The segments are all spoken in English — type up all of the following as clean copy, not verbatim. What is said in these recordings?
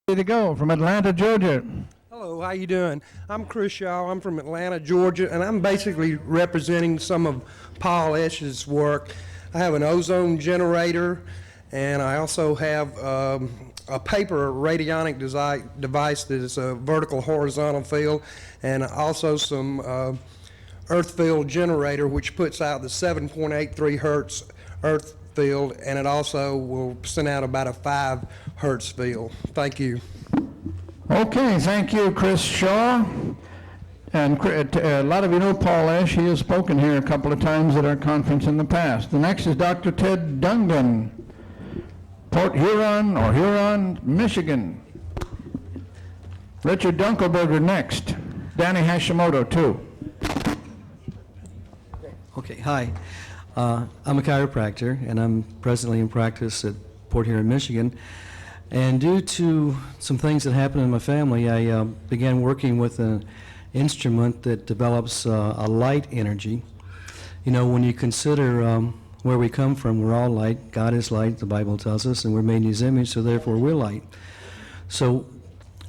Ready to go from Atlanta, Georgia. Hello, how you doing? I'm Chris Shaw. I'm from Atlanta, Georgia, and I'm basically representing some of Paul Esch's work. I have an ozone generator, and I also have a paper radionic device that is a vertical horizontal field, and also some earth field generator, which puts out the 7.83 hertz earth field, and it also will send out about a 5 hertz field. Thank you. Okay, thank you, Chris Shaw. And a lot of you know Paul Esch. He has spoken here a couple of times at our conference in the past. The next is Dr. Ted Dungan, Port Huron, Michigan. Richard Dunkelberger next. Danny Hashimoto, too. Okay, hi. I'm a chiropractor, and I'm presently in practice at Port Huron, Michigan. And due to some things that happened in my family, I began working with an instrument that develops a light energy. You know, when you consider where we come from, we're all light. God is light, the Bible tells us, and we're made in His image, so therefore we're light. So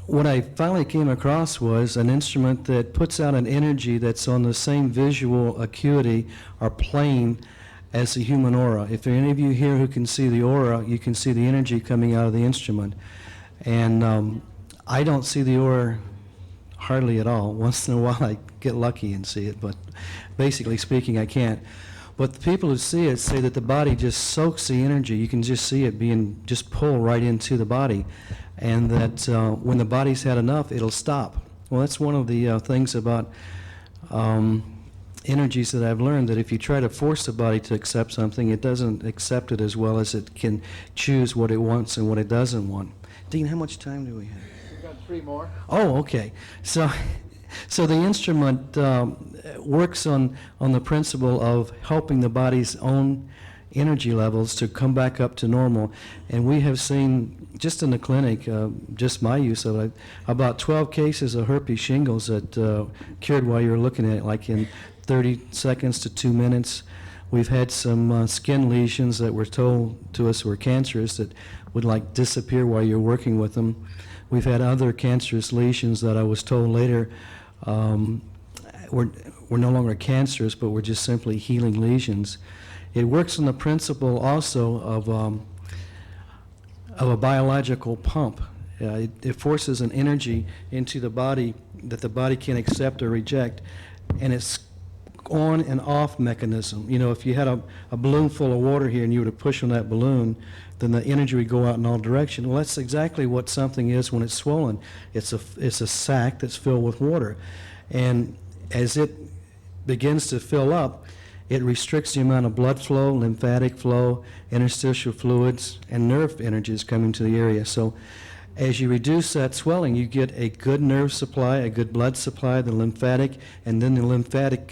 what I finally came across was an instrument that puts out an energy that's on the same visual acuity or plane as the human aura. If there are any of you here who can see the aura, you can see the energy coming out of the instrument. And I don't see the aura hardly at all. Once in a while I get lucky and see it, but basically speaking I can't. But the people who see it say that the body just soaks the energy. You can just see it being just pulled right into the body. And that when the body's had enough, it'll stop. Well, that's one of the things about energies that I've learned, that if you try to force the body to accept something, it doesn't accept it as well as it can choose what it wants and what it doesn't want. Dean, how much time do we have? We've got 3 more. Oh, okay. So the instrument works on the principle of helping the body's own energy levels to come back up to normal. And we have seen, just in the clinic, just my use of it, about 12 cases of herpes shingles that cured while you were looking at it, like in 30 seconds to 2 minutes. We've had some skin lesions that were told to us were cancerous that would like disappear while you're working with them. We've had other cancerous lesions that I was told later were no longer cancerous, but were just simply healing lesions. It works on the principle also of a biological pump. It forces an energy into the body that the body can accept or reject, and it's on and off mechanism. You know, if you had a balloon full of water here and you were to push on that balloon, then the energy would go out in all directions. Well, that's exactly what something is when it's swollen. It's a sac that's filled with water. And as it begins to fill up, it restricts the amount of blood flow, lymphatic flow, interstitial fluids, and nerve energies coming to the area. So as you reduce that swelling, you get a good nerve supply, a good blood supply, the lymphatic, and then the lymphatic,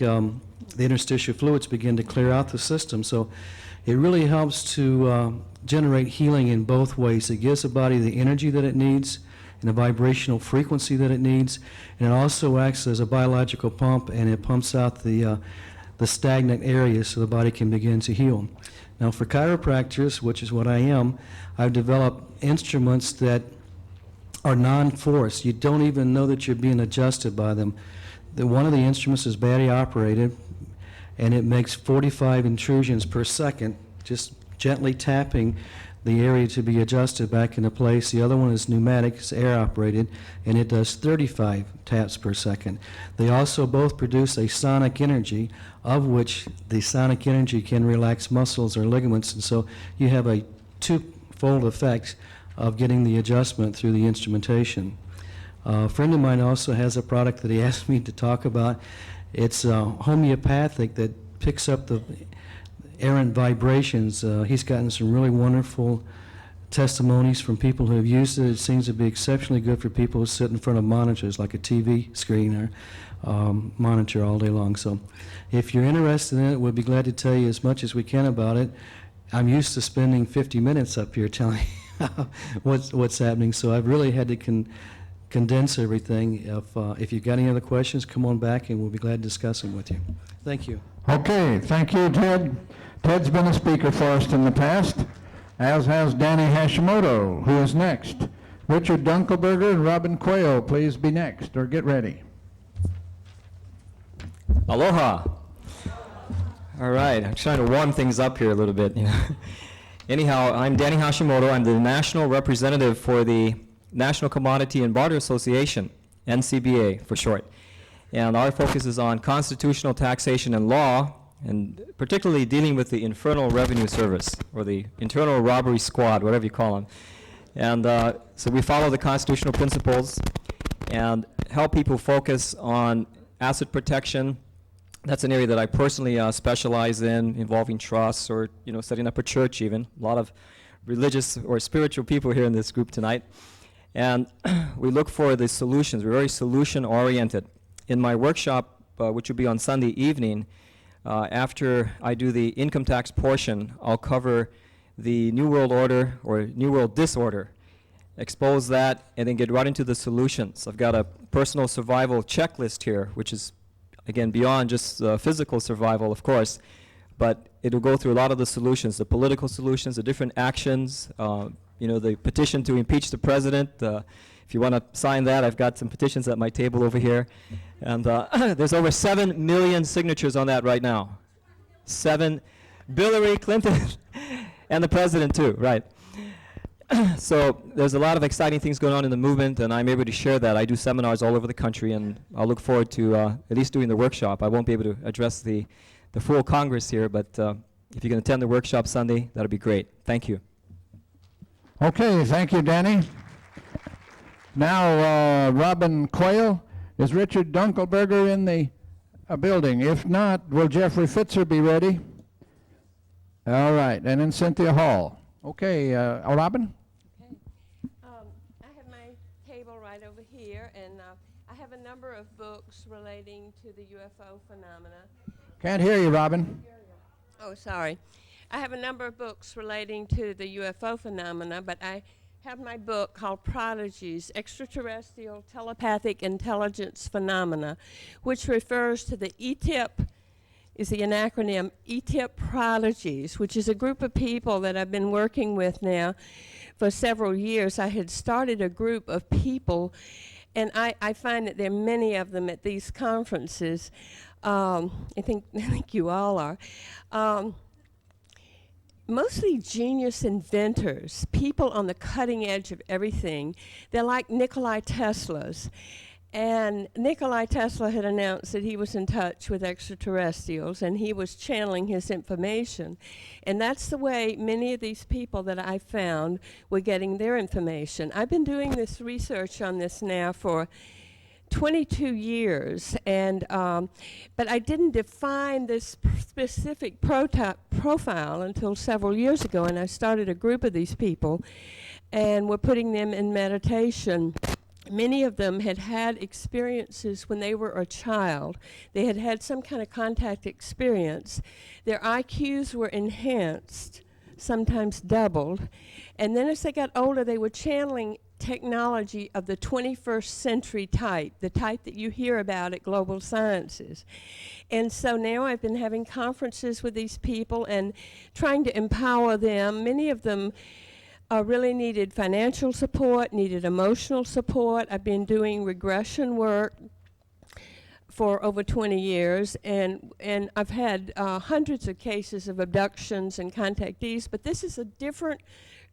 the interstitial fluids begin to clear out the system. So it really helps to generate healing in both ways. It gives the body the energy that it needs and the vibrational frequency that it needs, and it also acts as a biological pump, and it pumps out the stagnant areas so the body can begin to heal. Now for chiropractors, which is what I am, I've developed instruments that are non-force. You don't even know that you're being adjusted by them. One of the instruments is battery operated, and it makes 45 intrusions per second, just gently tapping the area to be adjusted back into place. The other one is pneumatic, it's air operated, and it does 35 taps per second. They also both produce a sonic energy, of which the sonic energy can relax muscles or ligaments, and so you have a twofold effect of getting the adjustment through the instrumentation. A friend of mine also has a product that he asked me to talk about. It's homeopathic that picks up the errant vibrations. He's gotten some really wonderful testimonies from people who have used it. It seems to be exceptionally good for people who sit in front of monitors like a TV screen or monitor all day long. So if you're interested in it, we'll be glad to tell you as much as we can about it. I'm used to spending 50 minutes up here telling you what's happening, so I've really had to condense everything. If you've got any other questions, come on back and we'll be glad to discuss them with you. Thank you. Okay, thank you, Ted. Ted's been a speaker for us in the past, as has Danny Hashimoto, who is next. Richard Dunkelberger and Robin Quayle, please be next, or get ready. Aloha. All right, I'm trying to warm things up here a little bit. Anyhow, I'm Danny Hashimoto. I'm the national representative for the National Commodity and Barter Association, NCBA for short. And our focus is on constitutional taxation and law, and particularly dealing with the Infernal Revenue Service, or the Internal Robbery Squad, whatever you call them. And so we follow the constitutional principles and help people focus on asset protection. That's an area that I personally specialize in, involving trusts or, setting up a church even. A lot of religious or spiritual people here in this group tonight. And we look for the solutions. We're very solution-oriented. In my workshop, which will be on Sunday evening, after I do the income tax portion, I'll cover the New World Order or New World Disorder, expose that, and then get right into the solutions. I've got a personal survival checklist here, which is, again, beyond just physical survival, of course, but it'll go through a lot of the solutions, the political solutions, the different actions, the petition to impeach the president. If you want to sign that, I've got some petitions at my table over here. And there's over 7 million signatures on that right now. Hillary Clinton and the president too, right. So there's a lot of exciting things going on in the movement, and I'm able to share that. I do seminars all over the country, and I'll look forward to at least doing the workshop. I won't be able to address the full Congress here, but if you can attend the workshop Sunday, that'll be great. Thank you. Okay, thank you, Danny. Now, Robin Quayle, is Richard Dunkelberger in the building? If not, will Jeffrey Fitzer be ready? All right, and then Cynthia Hall. Okay, Robin? Okay. I have my table right over here, and I have a number of books relating to the UFO phenomena. Can't hear you, Robin. Oh, sorry. I have a number of books relating to the UFO phenomena, but I have my book called Prodigies, Extraterrestrial Telepathic Intelligence Phenomena, which refers to the ETIP, is the acronym ETIP Prodigies, which is a group of people that I've been working with now for several years. I had started a group of people, and I find that there are many of them at these conferences. I think you all are. Mostly genius inventors, people on the cutting edge of everything. They're like Nikola Teslas. And Nikola Tesla had announced that he was in touch with extraterrestrials, and he was channeling his information. And that's the way many of these people that I found were getting their information. I've been doing this research on this now for 22 years, and but I didn't define this specific profile until several years ago, and I started a group of these people, and we're putting them in meditation. Many of them had had experiences when they were a child. They had had some kind of contact experience. Their IQs were enhanced, sometimes doubled, and then as they got older, they were channeling technology of the 21st century type, the type that you hear about at Global Sciences. And so now I've been having conferences with these people and trying to empower them. Many of them really needed financial support, needed emotional support. I've been doing regression work for over 20 years, and I've had hundreds of cases of abductions and contactees, but this is a different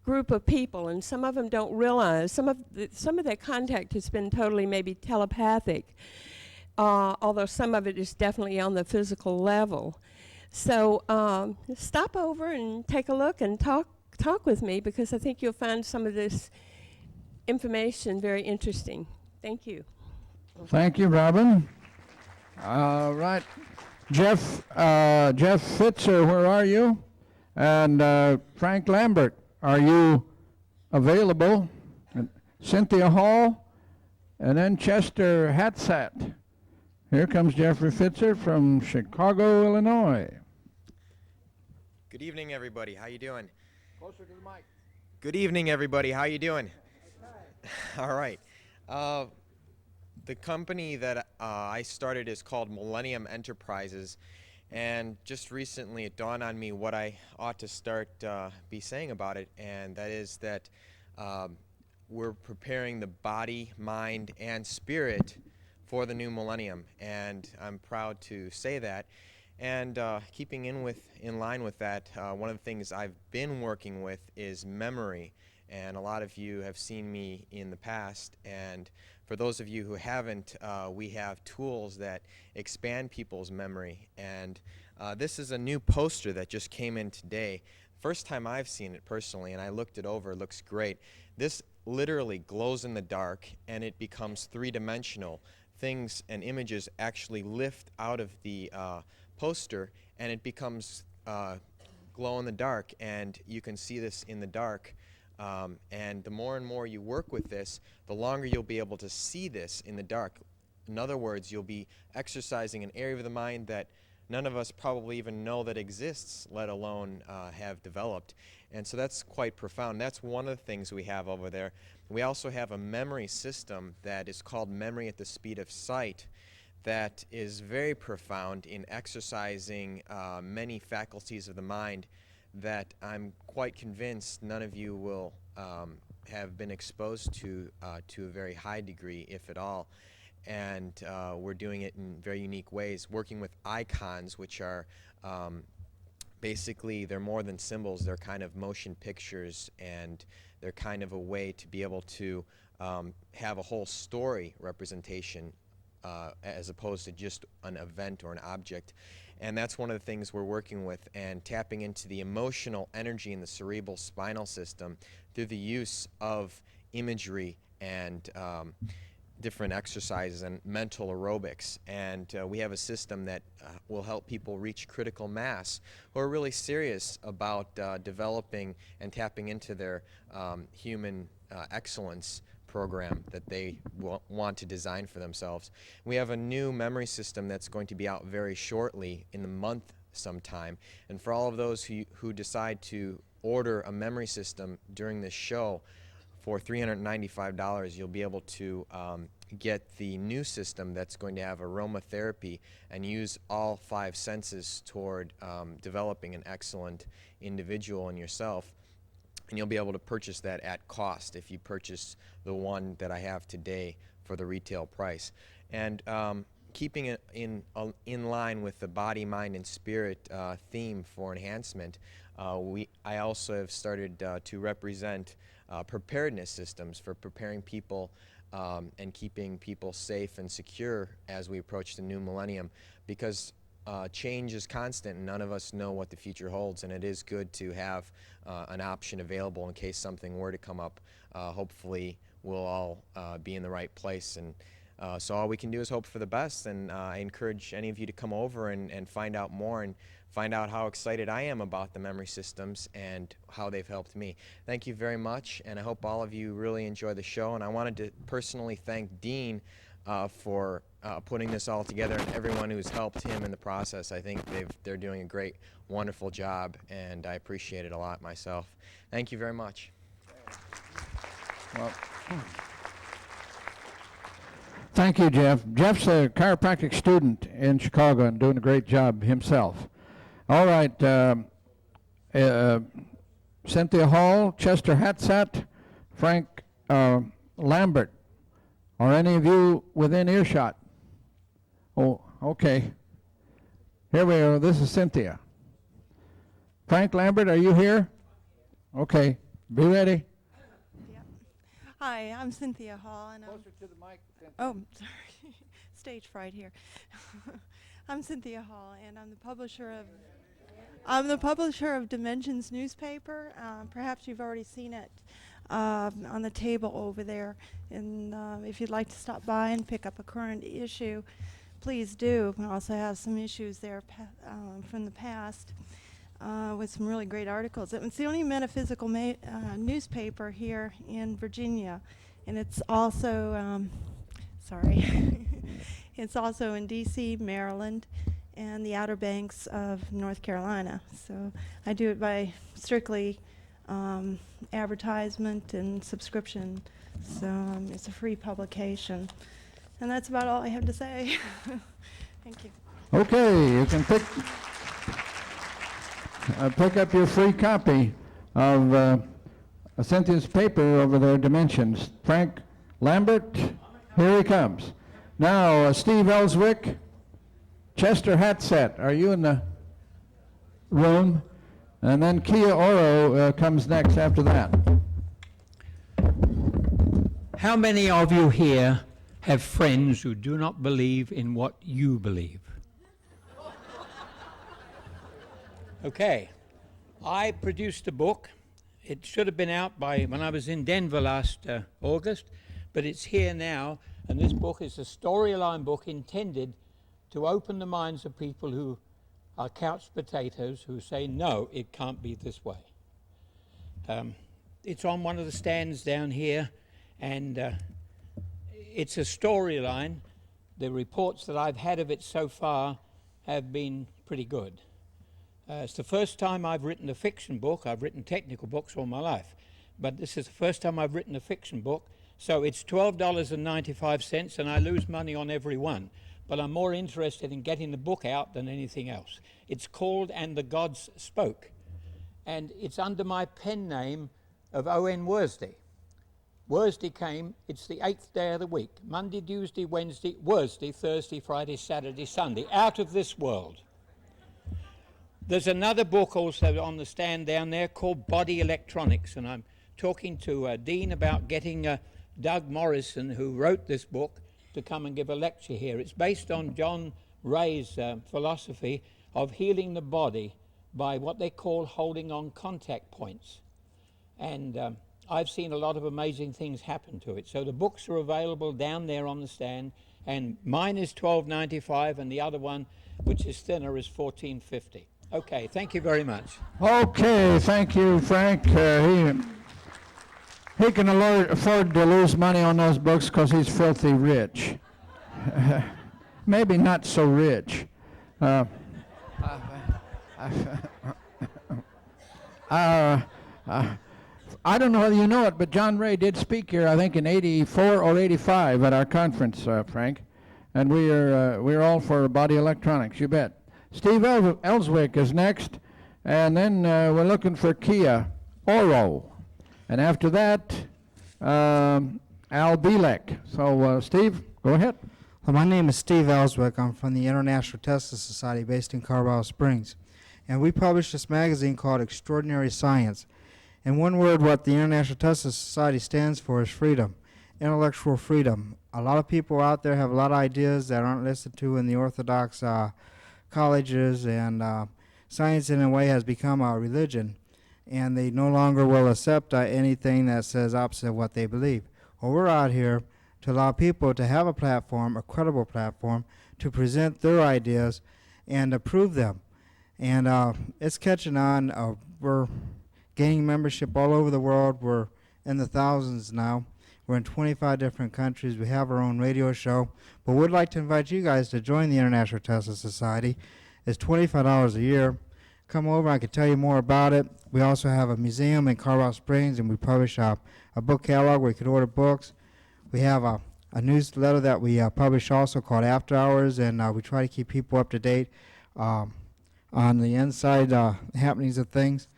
group of people, and some of them don't realize, some of their contact has been totally maybe telepathic, although some of it is definitely on the physical level. So stop over and take a look and talk with me, because I think you'll find some of this information very interesting. Thank you. Thank you, Robin. All right. Jeff Fitzer, where are you? And Frank Lambert, are you available? And Cynthia Hall, and then Chester Hatsat. Here comes Jeffrey Fitzer from Chicago, Illinois. Good evening, everybody. How you doing? Closer to the mic. Good evening, everybody. How you doing? All right. The company that I started is called Millennium Enterprises, and just recently it dawned on me what I ought to start be saying about it, and that is that we're preparing the body, mind, and spirit for the new millennium, and I'm proud to say that. And keeping in line with that, one of the things I've been working with is memory. And a lot of you have seen me in the past, and for those of you who haven't, we have tools that expand people's memory. And this is a new poster that just came in today. First time I've seen it personally, and I looked it over. It looks great. This literally glows in the dark, and it becomes three-dimensional. Things and images actually lift out of the poster, and it becomes glow in the dark, and you can see this in the dark. And the more and more you work with this, the longer you'll be able to see this in the dark. In other words, you'll be exercising an area of the mind that none of us probably even know that exists, let alone have developed. And so that's quite profound. That's one of the things we have over there. We also have a memory system that is called Memory at the Speed of Sight, that is very profound in exercising many faculties of the mind that I'm quite convinced none of you will have been exposed to a very high degree, if at all. And we're doing it in very unique ways, working with icons, which are basically, they're more than symbols. They're kind of motion pictures, and they're kind of a way to be able to have a whole story representation as opposed to just an event or an object. And that's one of the things we're working with, and tapping into the emotional energy in the cerebral spinal system through the use of imagery and different exercises and mental aerobics. And we have a system that will help people reach critical mass who are really serious about developing and tapping into their human excellence program that they want to design for themselves. We have a new memory system that's going to be out very shortly, in the month sometime. And for all of those who decide to order a memory system during this show, for $395, you'll be able to get the new system that's going to have aromatherapy and use all 5 senses toward developing an excellent individual in yourself. And you'll be able to purchase that at cost if you purchase the one that I have today for the retail price. And keeping it in line with the body, mind, and spirit theme for enhancement, I also have started to represent preparedness systems for preparing people and keeping people safe and secure as we approach the new millennium, because change is constant and none of us know what the future holds, and it is good to have an option available in case something were to come up. Hopefully we'll all be in the right place, and so all we can do is hope for the best. And I encourage any of you to come over and find out more, and find out how excited I am about the memory systems and how they've helped me. Thank you very much, and I hope all of you really enjoy the show. And I wanted to personally thank Dean for putting this all together, and everyone who's helped him in the process. I think they're doing a great, wonderful job, and I appreciate it a lot myself. Thank you very much. Well, thank you, Jeff. Jeff's a chiropractic student in Chicago and doing a great job himself. All right, Cynthia Hall, Chester Hatsat, Frank Lambert. Are any of you within earshot? Oh, okay. Here we are. This is Cynthia. Frank Lambert, are you here? Okay. Be ready. Yep. Hi, I'm Cynthia Hall, and Closer to the mic, Cynthia. oh, sorry, stage fright here. I'm Cynthia Hall, and I'm the publisher of Dimensions newspaper. Perhaps you've already seen it on the table over there, and if you'd like to stop by and pick up a current issue, please do. We also have some issues there from the past with some really great articles. It's the only metaphysical newspaper here in Virginia, and it's also it's also in D.C., Maryland, and the Outer Banks of North Carolina. So I do it by strictly advertisement and subscription. So it's a free publication. And that's about all I have to say. Thank you. Okay, you can pick up your free copy of Cynthia's paper over there, Dimensions. Frank Lambert, here he comes. Now, Steve Elswick, Chester Hatsett, are you in the room? And then Kia Oro comes next after that. How many of you here have friends who do not believe in what you believe? Okay, I produced a book. It should have been out by when I was in Denver last August, but it's here now, and this book is a storyline book intended to open the minds of people who are couch potatoes who say, no, it can't be this way. It's on one of the stands down here, and it's a storyline. The reports that I've had of it so far have been pretty good. It's the first time I've written a fiction book. I've written technical books all my life, but this is the first time I've written a fiction book. So it's $12.95, and I lose money on every one. But I'm more interested in getting the book out than anything else. It's called And the Gods Spoke, and it's under my pen name of O.N. Worsdy. Worsdy came, it's the 8th day of the week, Monday, Tuesday, Wednesday, Worsdy, Thursday, Friday, Saturday, Sunday, out of this world. There's another book also on the stand down there called Body Electronics, and I'm talking to Dean about getting Doug Morrison, who wrote this book, to come and give a lecture here. It's based on John Ray's philosophy of healing the body by what they call holding on contact points. And I've seen a lot of amazing things happen to it. So the books are available down there on the stand, and mine is $12.95, and the other one, which is thinner, is $14.50. Okay, thank you very much. Okay, thank you, Frank. He can afford to lose money on those books because he's filthy rich. Maybe not so rich. I don't know whether you know it, but John Ray did speak here, I think in 84 or 85 at our conference, Frank. And we're all for body electronics, you bet. Steve Elswick is next, and then we're looking for Kia Oro. And after that, Al Bielek. So, Steve, go ahead. Well, my name is Steve Elswick. I'm from the International Tesla Society based in Colorado Springs. And we publish this magazine called Extraordinary Science. In one word, what the International Tesla Society stands for is freedom, intellectual freedom. A lot of people out there have a lot of ideas that aren't listened to in the orthodox colleges, and science in a way has become a religion, and they no longer will accept anything that says opposite of what they believe. Well, we're out here to allow people to have a platform, a credible platform, to present their ideas and to prove them. And it's catching on. We're gaining membership all over the world. We're in the thousands now. We're in 25 different countries. We have our own radio show. But we'd like to invite you guys to join the International Tesla Society. It's $25 a year. Come over, I can tell you more about it. We also have a museum in Colorado Springs, and we publish a book catalog where you can order books. We have a newsletter that we publish also called After Hours, and we try to keep people up to date on the inside happenings of things.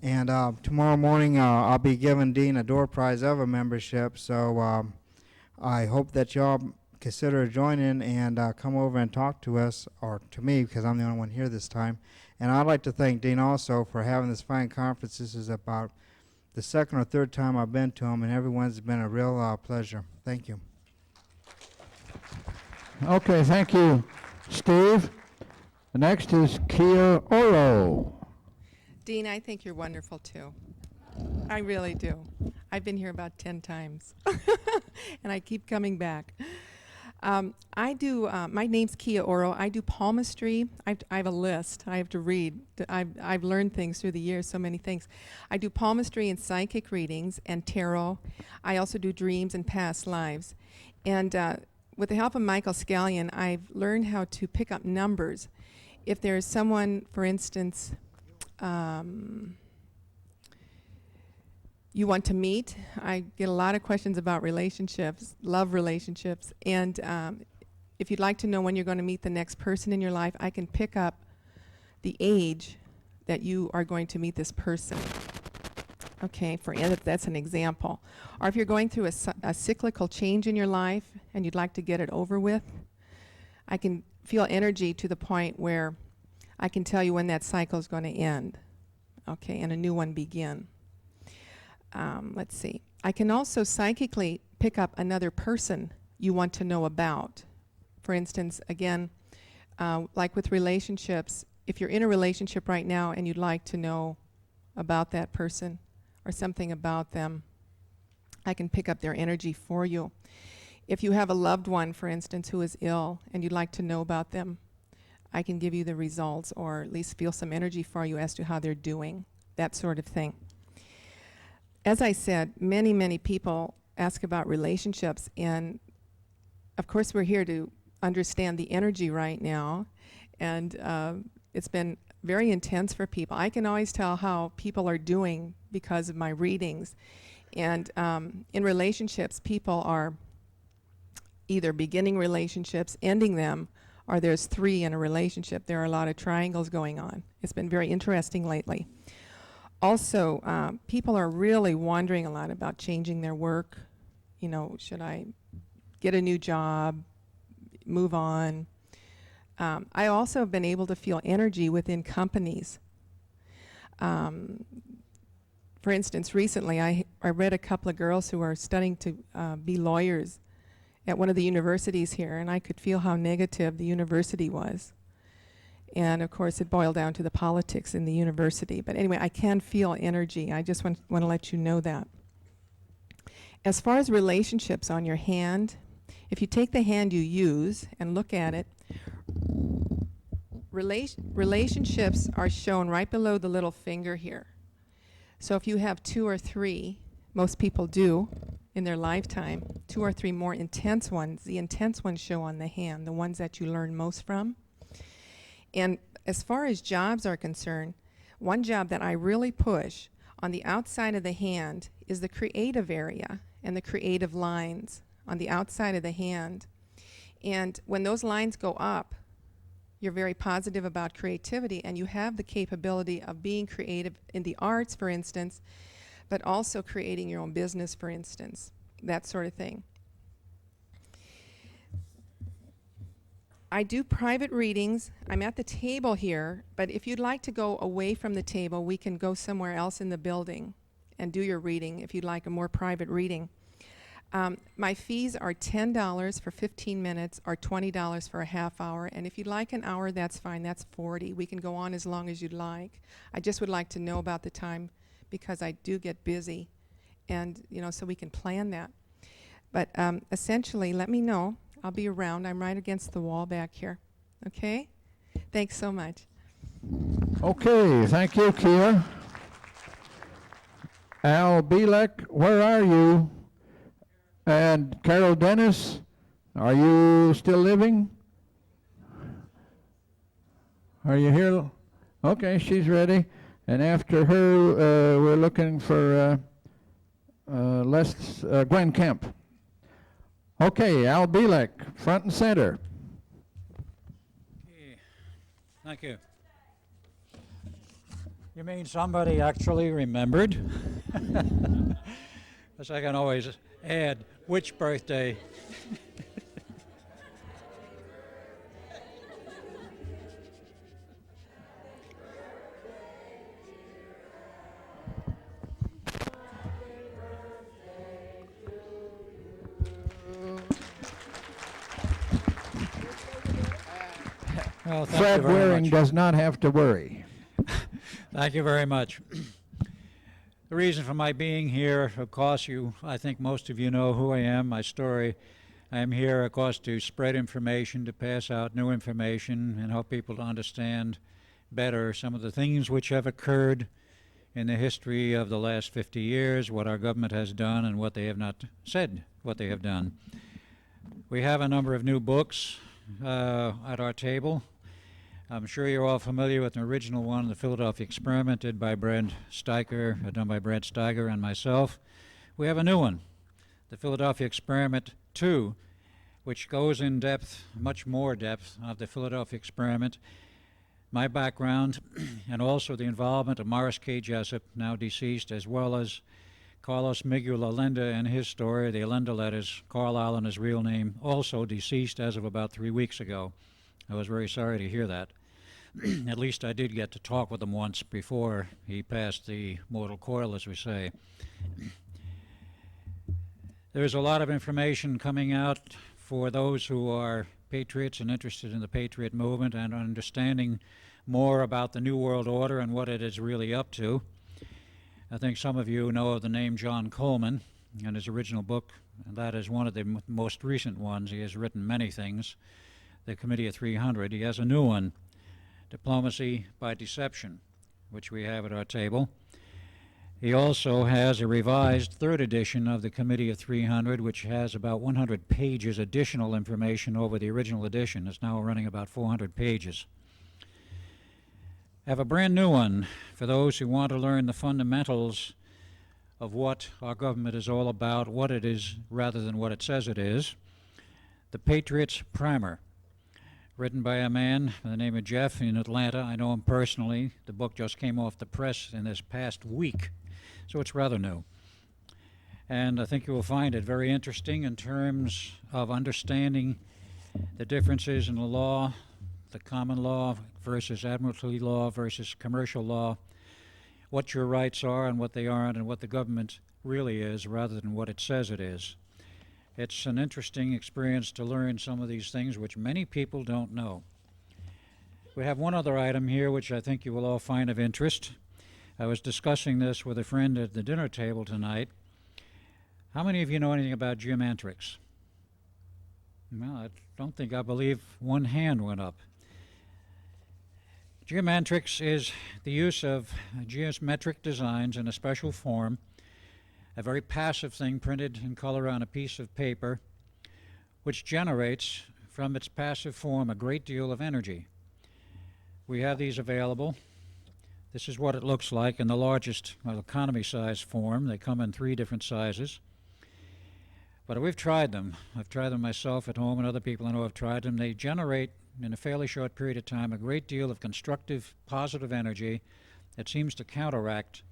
And tomorrow morning I'll be giving Dean a door prize of a membership, so I hope that y'all consider joining and come over and talk to us, or to me, because I'm the only one here this time. And I'd like to thank Dean also for having this fine conference. This is about the second or third time I've been to him, and everyone's been a real pleasure. Thank you. Okay, thank you, Steve. The next is Kia Oro. Dean, I think you're wonderful too. I really do. I've been here about 10 times, and I keep coming back. My name's Kia Oro. I do palmistry. I have a list I have to read. I've learned things through the years, so many things. I do palmistry and psychic readings and tarot. I also do dreams and past lives. And with the help of Michael Scallion, I've learned how to pick up numbers. If there's someone, for instance, you want to meet, I get a lot of questions about relationships, love relationships, and if you'd like to know when you're going to meet the next person in your life, I can pick up the age that you are going to meet this person. Okay, that's an example. Or if you're going through a cyclical change in your life and you'd like to get it over with, I can feel energy to the point where I can tell you when that cycle is going to end, okay, and a new one begin. Let's see. I can also psychically pick up another person you want to know about. For instance, again, like with relationships, if you're in a relationship right now and you'd like to know about that person or something about them, I can pick up their energy for you. If you have a loved one, for instance, who is ill and you'd like to know about them, I can give you the results or at least feel some energy for you as to how they're doing, that sort of thing. As I said, many, many people ask about relationships, and of course we're here to understand the energy right now, and it's been very intense for people. I can always tell how people are doing because of my readings. And in relationships, people are either beginning relationships, ending them, or there's 3 in a relationship. There are a lot of triangles going on. It's been very interesting lately. Also, people are really wondering a lot about changing their work. You know, should I get a new job, move on? I also have been able to feel energy within companies. For instance, recently I read a couple of girls who are studying to be lawyers at one of the universities here, and I could feel how negative the university was. And of course it boiled down to the politics in the university. But anyway, I can feel energy. I just want to let you know that. As far as relationships on your hand, if you take the hand you use and look at it, relationships are shown right below the little finger here. So if you have 2 or 3, most people do in their lifetime, 2 or 3 more intense ones, the intense ones show on the hand, the ones that you learn most from. And as far as jobs are concerned, one job that I really push on the outside of the hand is the creative area and the creative lines on the outside of the hand. And when those lines go up, you're very positive about creativity, and you have the capability of being creative in the arts, for instance, but also creating your own business, for instance, that sort of thing. I do private readings. I'm at the table here, but if you'd like to go away from the table, we can go somewhere else in the building and do your reading if you'd like a more private reading. My fees are $10 for 15 minutes or $20 for a half hour, and if you'd like an hour, that's fine. That's $40. We can go on as long as you'd like. I just would like to know about the time because I do get busy, and so we can plan that. But essentially, let me know. I'll be around. I'm right against the wall back here. Okay? Thanks so much. Okay, thank you, Kia. Al Bielek, where are you? And Carol Dennis, are you still living? Are you here? Okay, she's ready. And after her, we're looking for Gwen Kemp. Okay, Al Bielek, front and center. Okay. Thank you. You mean somebody actually remembered? Because I can always add which birthday. Well, Fred Waring does not have to worry. Thank you very much. The reason for my being here, of course, I think most of you know who I am, my story. I am here, of course, to spread information, to pass out new information, and help people to understand better some of the things which have occurred in the history of the last 50 years, what our government has done and what they have not said, what they have done. We have a number of new books at our table. I'm sure you're all familiar with the original one, The Philadelphia Experiment, done by Brad Steiger and myself. We have a new one, The Philadelphia Experiment 2, which goes in depth, much more depth, of the Philadelphia Experiment. my background, and also the involvement of Morris K. Jessup, now deceased, as well as Carlos Miguel Allende and his story, the Allende letters, Carl Allen, his real name, also deceased as of about 3 weeks ago. I was very sorry to hear that. At least I did get to talk with him once before he passed the mortal coil, as we say. There's a lot of information coming out for those who are patriots and interested in the patriot movement and understanding more about the New World Order and what it is really up to. I think some of you know of the name John Coleman and his original book, and that is one of the most recent ones. He has written many things, the Committee of 300. He has a new one, Diplomacy by Deception, which we have at our table. He also has a revised third edition of the Committee of 300, which has about 100 pages additional information over the original edition. It's now running about 400 pages. I have a brand new one for those who want to learn the fundamentals of what our government is all about, what it is rather than what it says it is. The Patriot's Primer, written by a man by the name of Jeff in Atlanta. I know him personally. The book just came off the press in this past week, so it's rather new. And I think you will find it very interesting in terms of understanding the differences in the law, the common law versus admiralty law versus commercial law, what your rights are and what they aren't, and what the government really is rather than what it says it is. It's an interesting experience to learn some of these things which many people don't know. We have one other item here which I think you will all find of interest. I was discussing this with a friend at the dinner table tonight. How many of you know anything about geometrics? Well, I believe one hand went up. Geometrics is the use of geometric designs in a special form, a very passive thing printed in color on a piece of paper, which generates from its passive form a great deal of energy. We have these available. This is what it looks like in the largest, economy size form. They come in 3 different sizes. But we've tried them. I've tried them myself at home, and other people I know have tried them. They generate, in a fairly short period of time, a great deal of constructive, positive energy that seems to counteract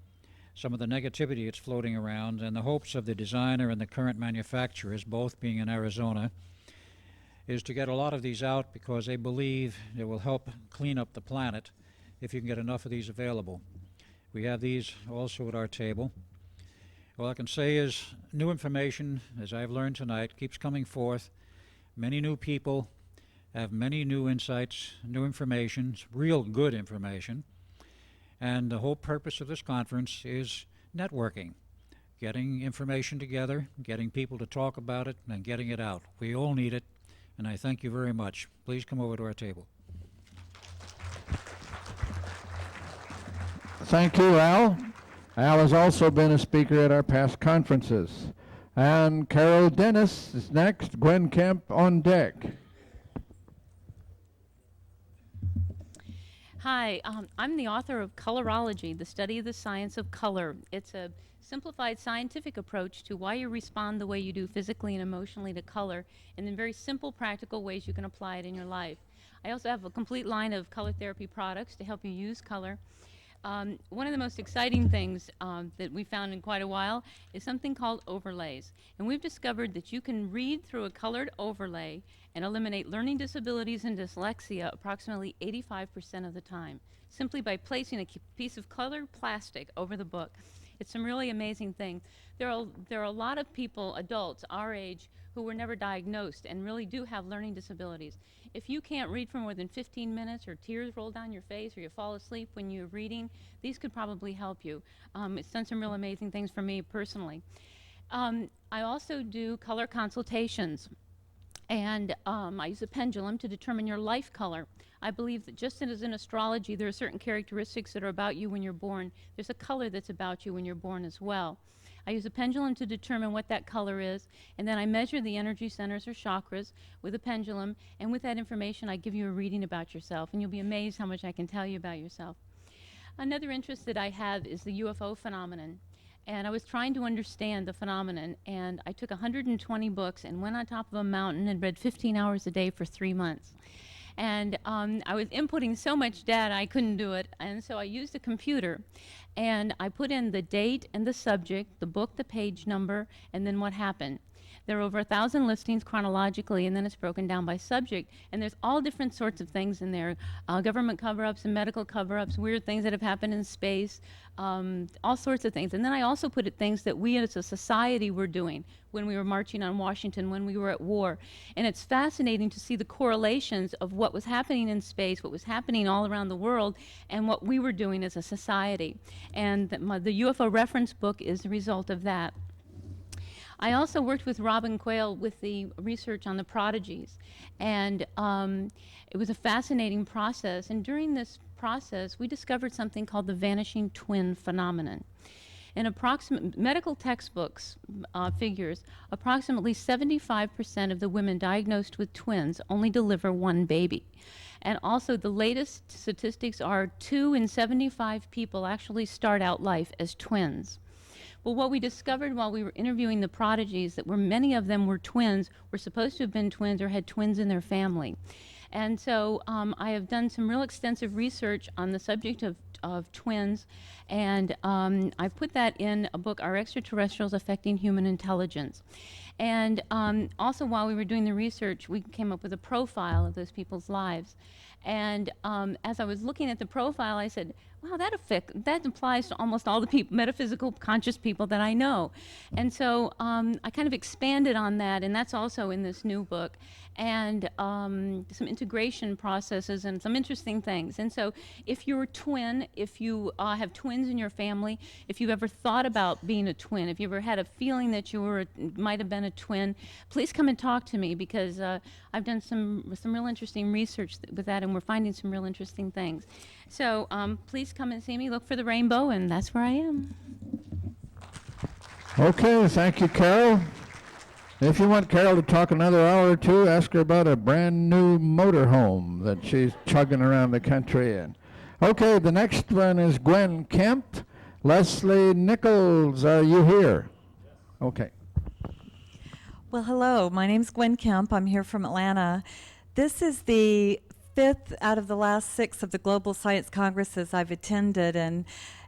some of the negativity that's floating around, and the hopes of the designer and the current manufacturers, both being in Arizona, is to get a lot of these out because they believe it will help clean up the planet if you can get enough of these available. We have these also at our table. All I can say is new information, as I've learned tonight, keeps coming forth. Many new people have many new insights, new information, real good information. And the whole purpose of this conference is networking, getting information together, getting people to talk about it, and getting it out. We all need it, and I thank you very much. Please come over to our table. Thank you, Al. Al has also been a speaker at our past conferences. And Carol Dennis is next. Gwen Kemp on deck. Hi, I'm the author of Colorology, the study of the science of color. It's a simplified scientific approach to why you respond the way you do physically and emotionally to color, and in very simple, practical ways you can apply it in your life. I also have a complete line of color therapy products to help you use color. One of the most exciting things that we found in quite a while is something called overlays. And we've discovered that you can read through a colored overlay and eliminate learning disabilities and dyslexia approximately 85% of the time, simply by placing a piece of colored plastic over the book. It's some really amazing thing. There are a lot of people, adults our age, who were never diagnosed and really do have learning disabilities. If you can't read for more than 15 minutes, or tears roll down your face, or you fall asleep when you're reading, these could probably help you. It's done some real amazing things for me personally. I also do color consultations, and I use a pendulum to determine your life color. I believe that just as in astrology, there are certain characteristics that are about you when you're born. There's a color that's about you when you're born as well. I use a pendulum to determine what that color is, and then I measure the energy centers or chakras with a pendulum, and with that information I give you a reading about yourself, and you'll be amazed how much I can tell you about yourself. Another interest that I have is the UFO phenomenon, and I was trying to understand the phenomenon, and I took 120 books and went on top of a mountain and read 15 hours a day for 3 months. And I was inputting so much data I couldn't do it, and so I used a computer, and I put in the date and the subject, the book, the page number, and then what happened. There are over 1,000 listings chronologically, and then it's broken down by subject. And there's all different sorts of things in there, government cover-ups and medical cover-ups, weird things that have happened in space, all sorts of things. And then I also put it things that we as a society were doing when we were marching on Washington, when we were at war. And it's fascinating to see the correlations of what was happening in space, what was happening all around the world, and what we were doing as a society. And the UFO reference book is the result of that. I also worked with Robin Quayle with the research on the prodigies, and it was a fascinating process. And during this process, we discovered something called the vanishing twin phenomenon. In medical textbooks figures, approximately 75% of the women diagnosed with twins only deliver one baby. And also the latest statistics are 2 in 75 people actually start out life as twins. Well, what we discovered while we were interviewing the prodigies, that many of them were twins, were supposed to have been twins or had twins in their family. And so I have done some real extensive research on the subject of twins, and I put that in a book, Are Extraterrestrials Affecting Human Intelligence? And also while we were doing the research, we came up with a profile of those people's lives. And as I was looking at the profile, I said, wow, that applies to almost all the metaphysical conscious people that I know. And so I kind of expanded on that, and that's also in this new book, and some integration processes and some interesting things. And so if you're a twin, if you have twins in your family, if you've ever thought about being a twin, if you ever had a feeling that you might have been a twin, please come and talk to me, because I've done some real interesting research with that, and we're finding some real interesting things. So please come and see me, look for the rainbow, and that's where I am. Okay, thank you, Carol. If you want Carol to talk another hour or two, ask her about a brand new motorhome that she's chugging around the country in. Okay, the next one is Gwen Kemp. Leslie Nichols, are you here? Okay. Well, hello. My name's Gwen Kemp. I'm here from Atlanta. This is the 5th out of the last 6 of the Global Science Congresses I've attended, and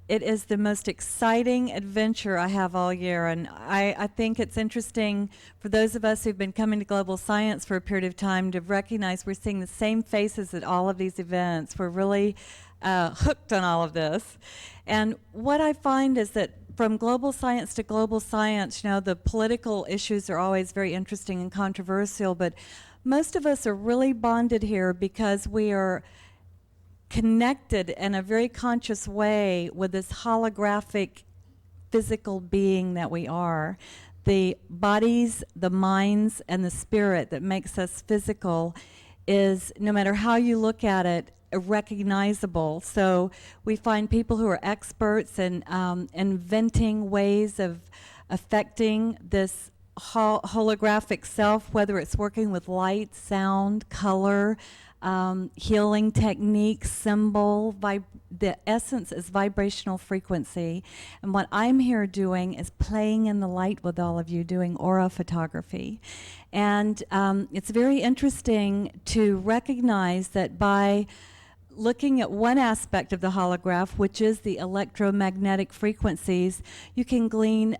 it is the most exciting adventure I have all year. And I think it's interesting for those of us who've been coming to Global Science for a period of time to recognize we're seeing the same faces at all of these events. We're really hooked on all of this. And what I find is that from global science to global science, the political issues are always very interesting and controversial, but most of us are really bonded here because we are connected in a very conscious way with this holographic physical being that we are. The bodies, the minds, and the spirit that makes us physical is, no matter how you look at it, recognizable. So we find people who are experts in inventing ways of affecting this holographic self, whether it's working with light, sound, color, healing techniques, symbol. The essence is vibrational frequency. And what I'm here doing is playing in the light with all of you, doing aura photography. And it's very interesting to recognize that by looking at one aspect of the holograph, which is the electromagnetic frequencies, you can glean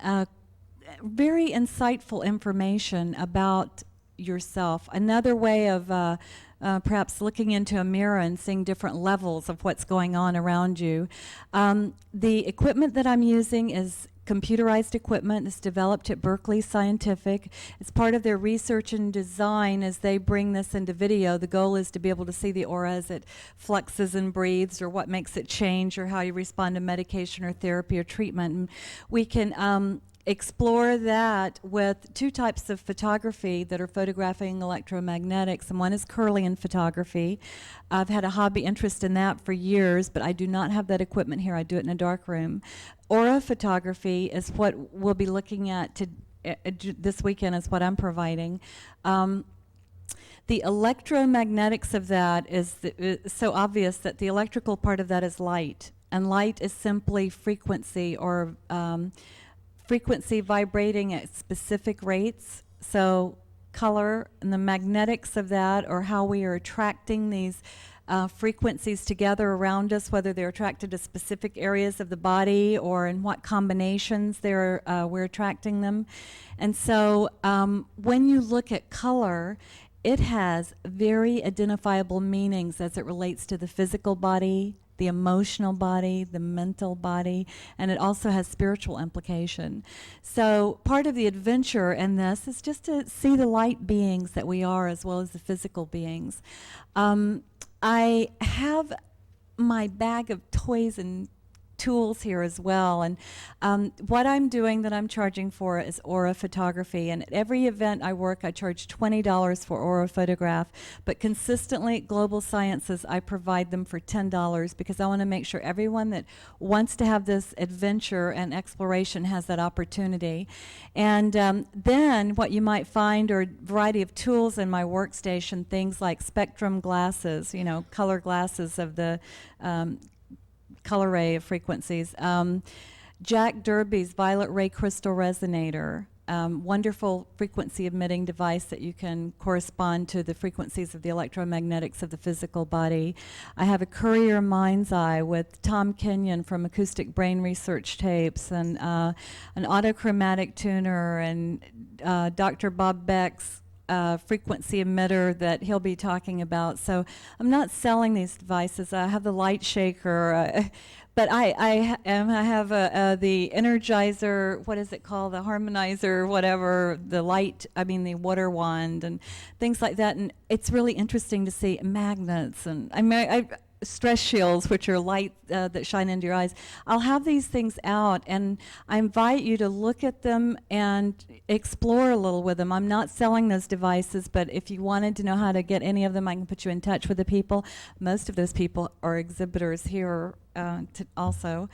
very insightful information about yourself. Another way of perhaps looking into a mirror and seeing different levels of what's going on around you. The equipment that I'm using is computerized equipment. It's developed at Berkeley Scientific. It's part of their research and design as they bring this into video. The goal is to be able to see the aura as it fluxes and breathes, or what makes it change, or how you respond to medication or therapy or treatment. And we can explore that with 2 types of photography that are photographing electromagnetics, and one is Kirlian photography. I've had a hobby interest in that for years, but I do not have that equipment here. I do it in a dark room. Aura photography is what we'll be looking at this weekend, is what I'm providing. The electromagnetics of that is so obvious that the electrical part of that is light, and light is simply frequency, or frequency vibrating at specific rates. So color and the magnetics of that, or how we are attracting these frequencies together around us, whether they're attracted to specific areas of the body or in what combinations we're attracting them. And so when you look at color, it has very identifiable meanings as it relates to the physical body, the emotional body, the mental body, and it also has spiritual implication. So part of the adventure in this is just to see the light beings that we are, as well as the physical beings. I have my bag of toys and tools here as well, and what I'm doing that I'm charging for is aura photography, and at every event I work I charge $20 for aura photograph, but consistently at Global Sciences I provide them for $10 because I want to make sure everyone that wants to have this adventure and exploration has that opportunity. And then what you might find are a variety of tools in my workstation, things like spectrum glasses, you know, color glasses of the color ray of frequencies. Jack Derby's violet ray crystal resonator, wonderful frequency emitting device that you can correspond to the frequencies of the electromagnetics of the physical body. I have a Courier Mind's Eye with Tom Kenyon from Acoustic Brain Research tapes, and an autochromatic tuner, and Dr. Bob Beck's frequency emitter that he'll be talking about. So I'm not selling these devices. I have the light shaker, but I have the Energizer, what is it called, the harmonizer, whatever, the the water wand and things like that. And it's really interesting to see magnets and stress shields, which are light that shine into your eyes. I'll have these things out, and I invite you to look at them and explore a little with them. I'm not selling those devices, but if you wanted to know how to get any of them, I can put you in touch with the people. Most of those people are exhibitors here also.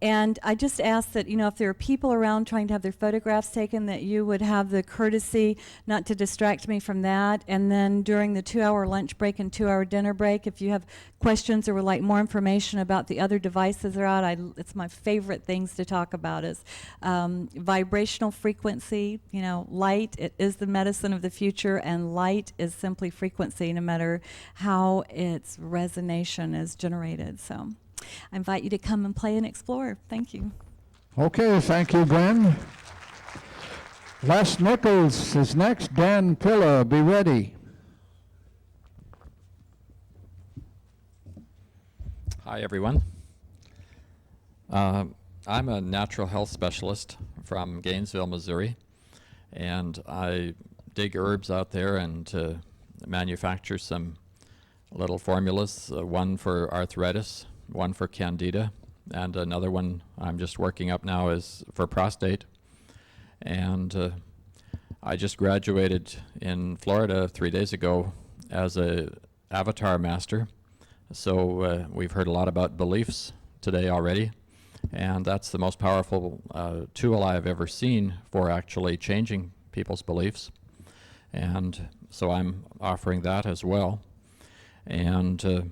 And I just ask that, you know, if there are people around trying to have their photographs taken, that you would have the courtesy not to distract me from that. And then during the 2-hour lunch break and 2-hour dinner break, if you have questions or would like more information about the other devices that are out, it's my favorite things to talk about is vibrational frequency. You know, light, it is the medicine of the future, and light is simply frequency, no matter how its resonation is generated. So I invite you to come and play and explore. Thank you. Okay, thank you, Gwen. Les Nichols is next. Dan Pilla, be ready. Hi, everyone. I'm a natural health specialist from Gainesville, Missouri, and I dig herbs out there and manufacture some little formulas, one for arthritis, one for candida, and another one I'm just working up now is for prostate. And I just graduated in Florida 3 days ago as a avatar master. So we've heard a lot about beliefs today already, and that's the most powerful tool I've ever seen for actually changing people's beliefs. And so I'm offering that as well. And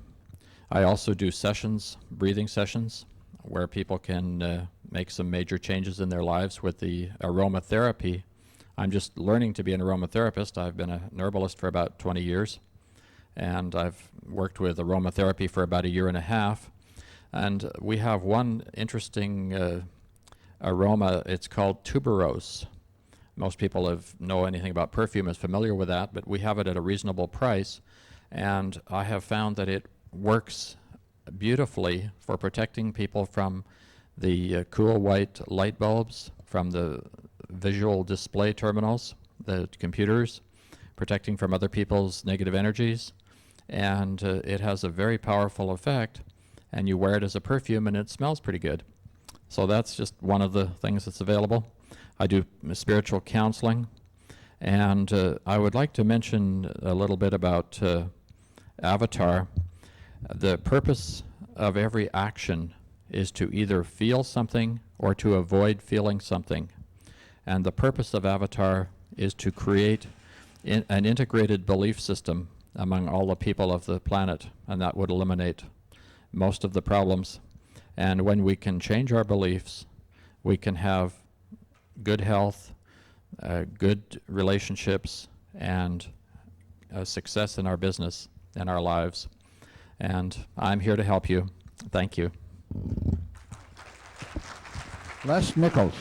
I also do sessions, breathing sessions, where people can make some major changes in their lives with the aromatherapy. I'm just learning to be an aromatherapist. I've been an herbalist for about 20 years, and I've worked with aromatherapy for about 1.5 years. And we have one interesting aroma. It's called tuberose. Most people know anything about perfume is familiar with that, but we have it at a reasonable price. And I have found that it works beautifully for protecting people from the cool white light bulbs, from the visual display terminals, the computers, protecting from other people's negative energies. And it has a very powerful effect, and you wear it as a perfume and it smells pretty good. So that's just one of the things that's available. I do spiritual counseling, and I would like to mention a little bit about Avatar. The purpose of every action is to either feel something or to avoid feeling something. And the purpose of Avatar is to create an integrated belief system among all the people of the planet, and that would eliminate most of the problems. And when we can change our beliefs, we can have good health, good relationships and success in our business and our lives. And I'm here to help you. Thank you. Les Nichols.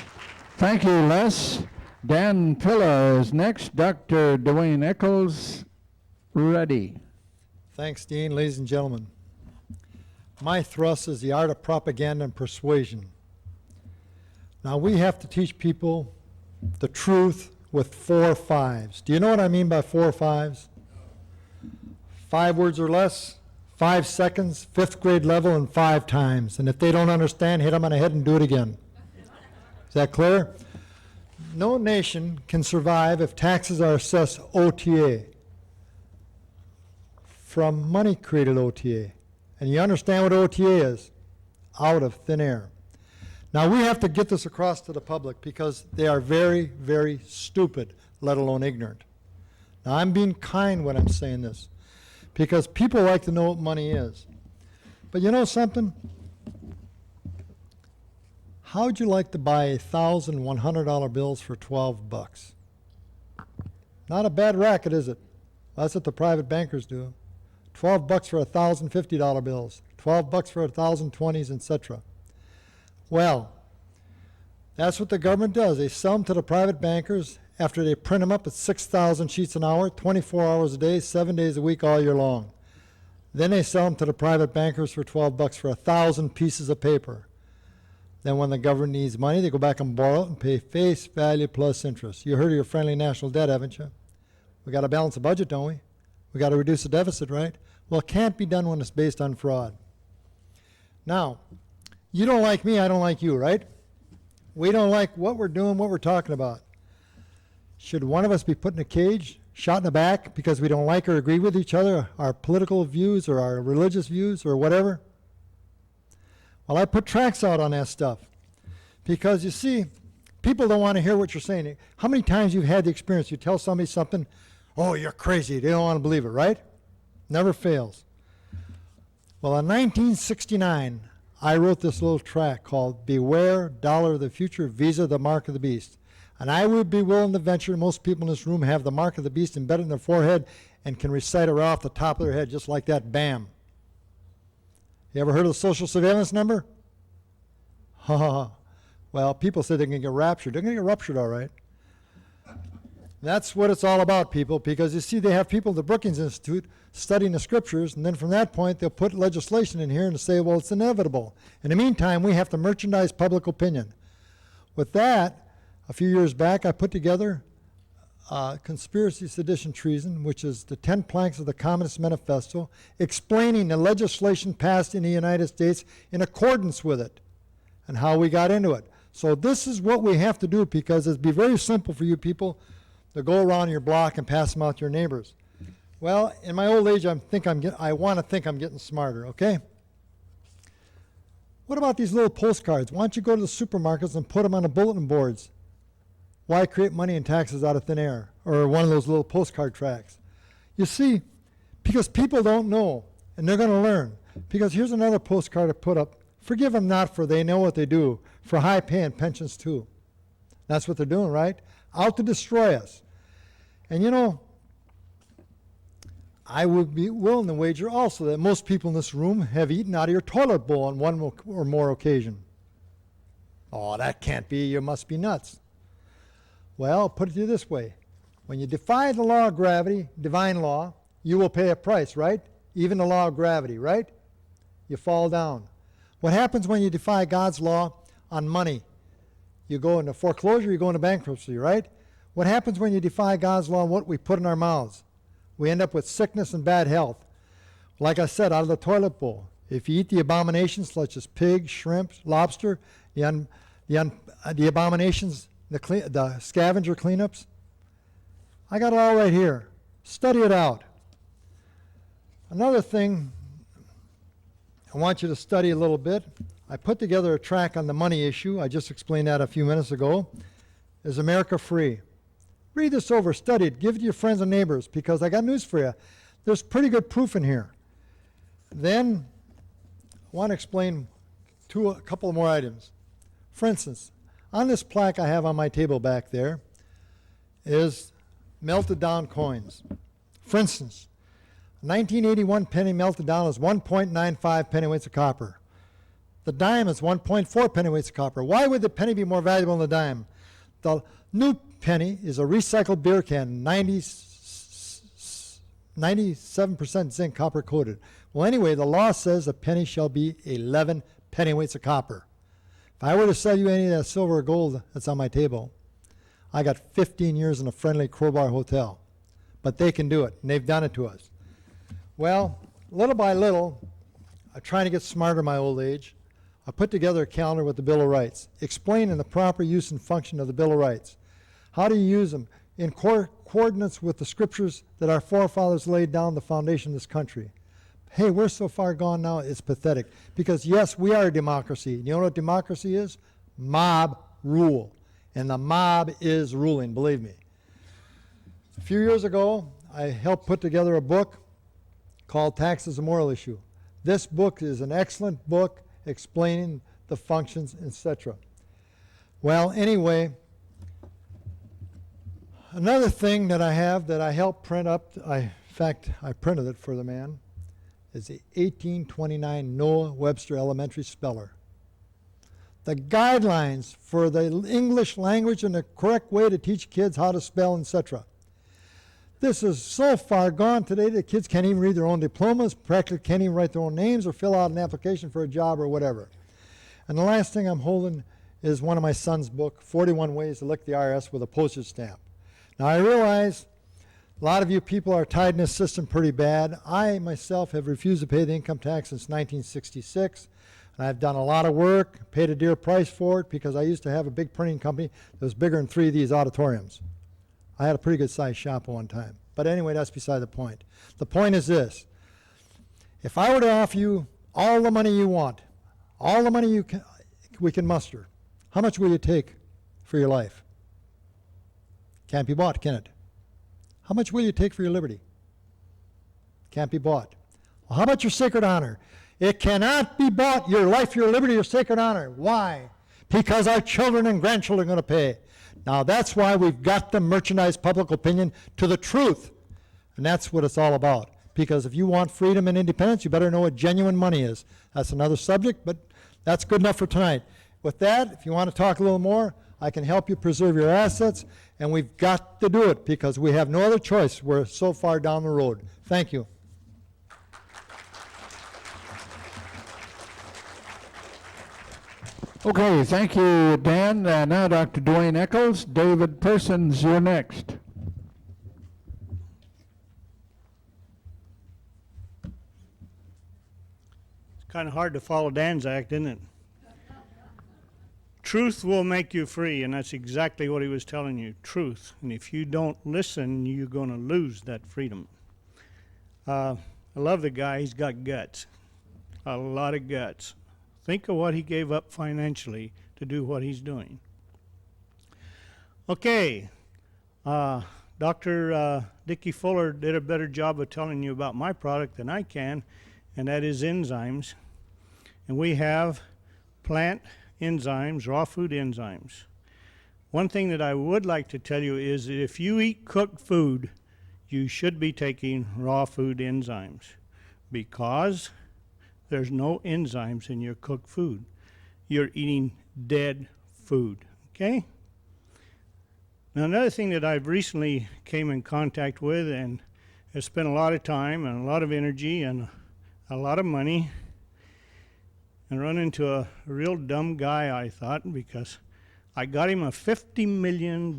Thank you, Les. Dan Pilla is next. Dr. Dwayne Eccles, ready. Thanks, Dean. Ladies and gentlemen, my thrust is the art of propaganda and persuasion. Now, we have to teach people the truth with 4 5s. Do you know what I mean by 4 5s? 5 words or less, 5 seconds, 5th grade level, and 5 times. And if they don't understand, hit them on the head and do it again. Is that clear? No nation can survive if taxes are assessed OTA from money-created OTA. And you understand what OTA is? Out of thin air. Now, we have to get this across to the public because they are very, very stupid, let alone ignorant. Now, I'm being kind when I'm saying this because people like to know what money is. But you know something? How'd you like to buy $1,100 bills for $12? Not a bad racket, is it? That's what the private bankers do. $12 for $1,050 bills, $12 for 1,020s, etc. Well, that's what the government does. They sell them to the private bankers after they print them up at 6,000 sheets an hour, 24 hours a day, 7 days a week, all year long. Then they sell them to the private bankers for $12 for 1,000 pieces of paper. Then when the government needs money, they go back and borrow it and pay face value plus interest. You heard of your friendly national debt, haven't you? We got to balance the budget, don't we? We got to reduce the deficit, right? Well, it can't be done when it's based on fraud. Now, you don't like me, I don't like you, right? We don't like what we're doing, what we're talking about. Should one of us be put in a cage, shot in the back because we don't like or agree with each other, our political views or our religious views or whatever? Well, I put tracts out on that stuff because, you see, people don't want to hear what you're saying. How many times you've had the experience, you tell somebody something, oh, you're crazy, they don't want to believe it, right? Never fails. Well, in 1969, I wrote this little tract called Beware, Dollar of the Future, Visa, the Mark of the Beast. And I would be willing to venture most people in this room have the mark of the beast embedded in their forehead and can recite it right off the top of their head just like that, bam. You ever heard of the social surveillance number? Ha ha ha. Well, people say they can get raptured. They're going to get ruptured, all right. That's what it's all about, people, because you see they have people at the Brookings Institute studying the scriptures, and then from that point they'll put legislation in here and say, well, it's inevitable. In the meantime, we have to merchandise public opinion. With that, a few years back, I put together Conspiracy, Sedition, Treason, which is the 10 planks of the Communist Manifesto, explaining the legislation passed in the United States in accordance with it and how we got into it. So this is what we have to do because it'd be very simple for you people to go around your block and pass them out to your neighbors. Well, in my old age, I want to think I'm getting smarter, okay? What about these little postcards? Why don't you go to the supermarkets and put them on the bulletin boards? Why create money and taxes out of thin air? Or one of those little postcard tracts. You see, because people don't know, and they're going to learn. Because here's another postcard I put up. Forgive them not, for they know what they do, for high pay and pensions too. That's what they're doing, right? Out to destroy us. And you know, I would be willing to wager also that most people in this room have eaten out of your toilet bowl on one or more occasion. Oh, that can't be. You must be nuts. Well, I'll put it to you this way. When you defy the law of gravity, divine law, you will pay a price, right? Even the law of gravity, right? You fall down. What happens when you defy God's law on money? You go into foreclosure, you go into bankruptcy, right? What happens when you defy God's law on what we put in our mouths? We end up with sickness and bad health. Like I said, out of the toilet bowl. If you eat the abominations such as pig, shrimp, lobster, the abominations, the scavenger cleanups, I got it all right here. Study it out. Another thing I want you to study a little bit. I put together a track on the money issue. I just explained that a few minutes ago. Is America free? Read this over, study it, give it to your friends and neighbors, because I got news for you. There's pretty good proof in here. Then I want to explain a couple more items. For instance, on this plaque I have on my table back there, is melted down coins. For instance, a 1981 penny melted down is 1.95 pennyweights of copper. The dime is 1.4 pennyweights of copper. Why would the penny be more valuable than the dime? The new penny is a recycled beer can, 97% zinc copper coated. Well, anyway, the law says a penny shall be 11 pennyweights of copper. If I were to sell you any of that silver or gold that's on my table, I got 15 years in a friendly Crowbar hotel. But they can do it, and they've done it to us. Well, little by little, I'm trying to get smarter in my old age. I put together a calendar with the Bill of Rights, explaining the proper use and function of the Bill of Rights. How do you use them? In coordinates with the scriptures that our forefathers laid down the foundation of this country. Hey, we're so far gone now, it's pathetic. Because yes, we are a democracy. You know what democracy is? Mob rule. And the mob is ruling, believe me. A few years ago, I helped put together a book called Tax is a Moral Issue. This book is an excellent book explaining the functions, etc. Well, anyway, another thing that I have that I helped print up, in fact, I printed it for the man, is the 1829 Noah Webster Elementary Speller. The guidelines for the English language and the correct way to teach kids how to spell, etc. This is so far gone today that kids can't even read their own diplomas, practically can't even write their own names or fill out an application for a job or whatever. And the last thing I'm holding is one of my son's book, 41 Ways to Lick the IRS with a Postage Stamp. Now I realize a lot of you people are tied in this system pretty bad. I myself have refused to pay the income tax since 1966. And I've done a lot of work, paid a dear price for it because I used to have a big printing company that was bigger than 3 of these auditoriums. I had a pretty good sized shop at one time. But anyway, that's beside the point. The point is this. If I were to offer you all the money you want, all the money we can muster, how much will you take for your life? Can't be bought, can it? How much will you take for your liberty? Can't be bought. Well, how about your sacred honor? It cannot be bought, your life, your liberty, your sacred honor. Why? Because our children and grandchildren are going to pay. Now that's why we've got to merchandise public opinion to the truth. And that's what it's all about. Because if you want freedom and independence, you better know what genuine money is. That's another subject, but that's good enough for tonight. With that, if you want to talk a little more, I can help you preserve your assets, and we've got to do it because we have no other choice. We're so far down the road. Thank you. Okay, thank you, Dan. Now Dr. Dwayne Eccles. David Persons, you're next. It's kind of hard to follow Dan's act, isn't it? Truth will make you free, and that's exactly what he was telling you, truth. And if you don't listen, you're going to lose that freedom. I love the guy. He's got guts, a lot of guts. Think of what he gave up financially to do what he's doing. Okay, Dr. Dickie Fuller did a better job of telling you about my product than I can, and that is enzymes. And we have plant enzymes, raw food enzymes. One thing that I would like to tell you is that if you eat cooked food, you should be taking raw food enzymes because there's no enzymes in your cooked food. You're eating dead food, okay? Now another thing that I've recently came in contact with and have spent a lot of time and a lot of energy and a lot of money and run into a real dumb guy, I thought, because I got him a $50 million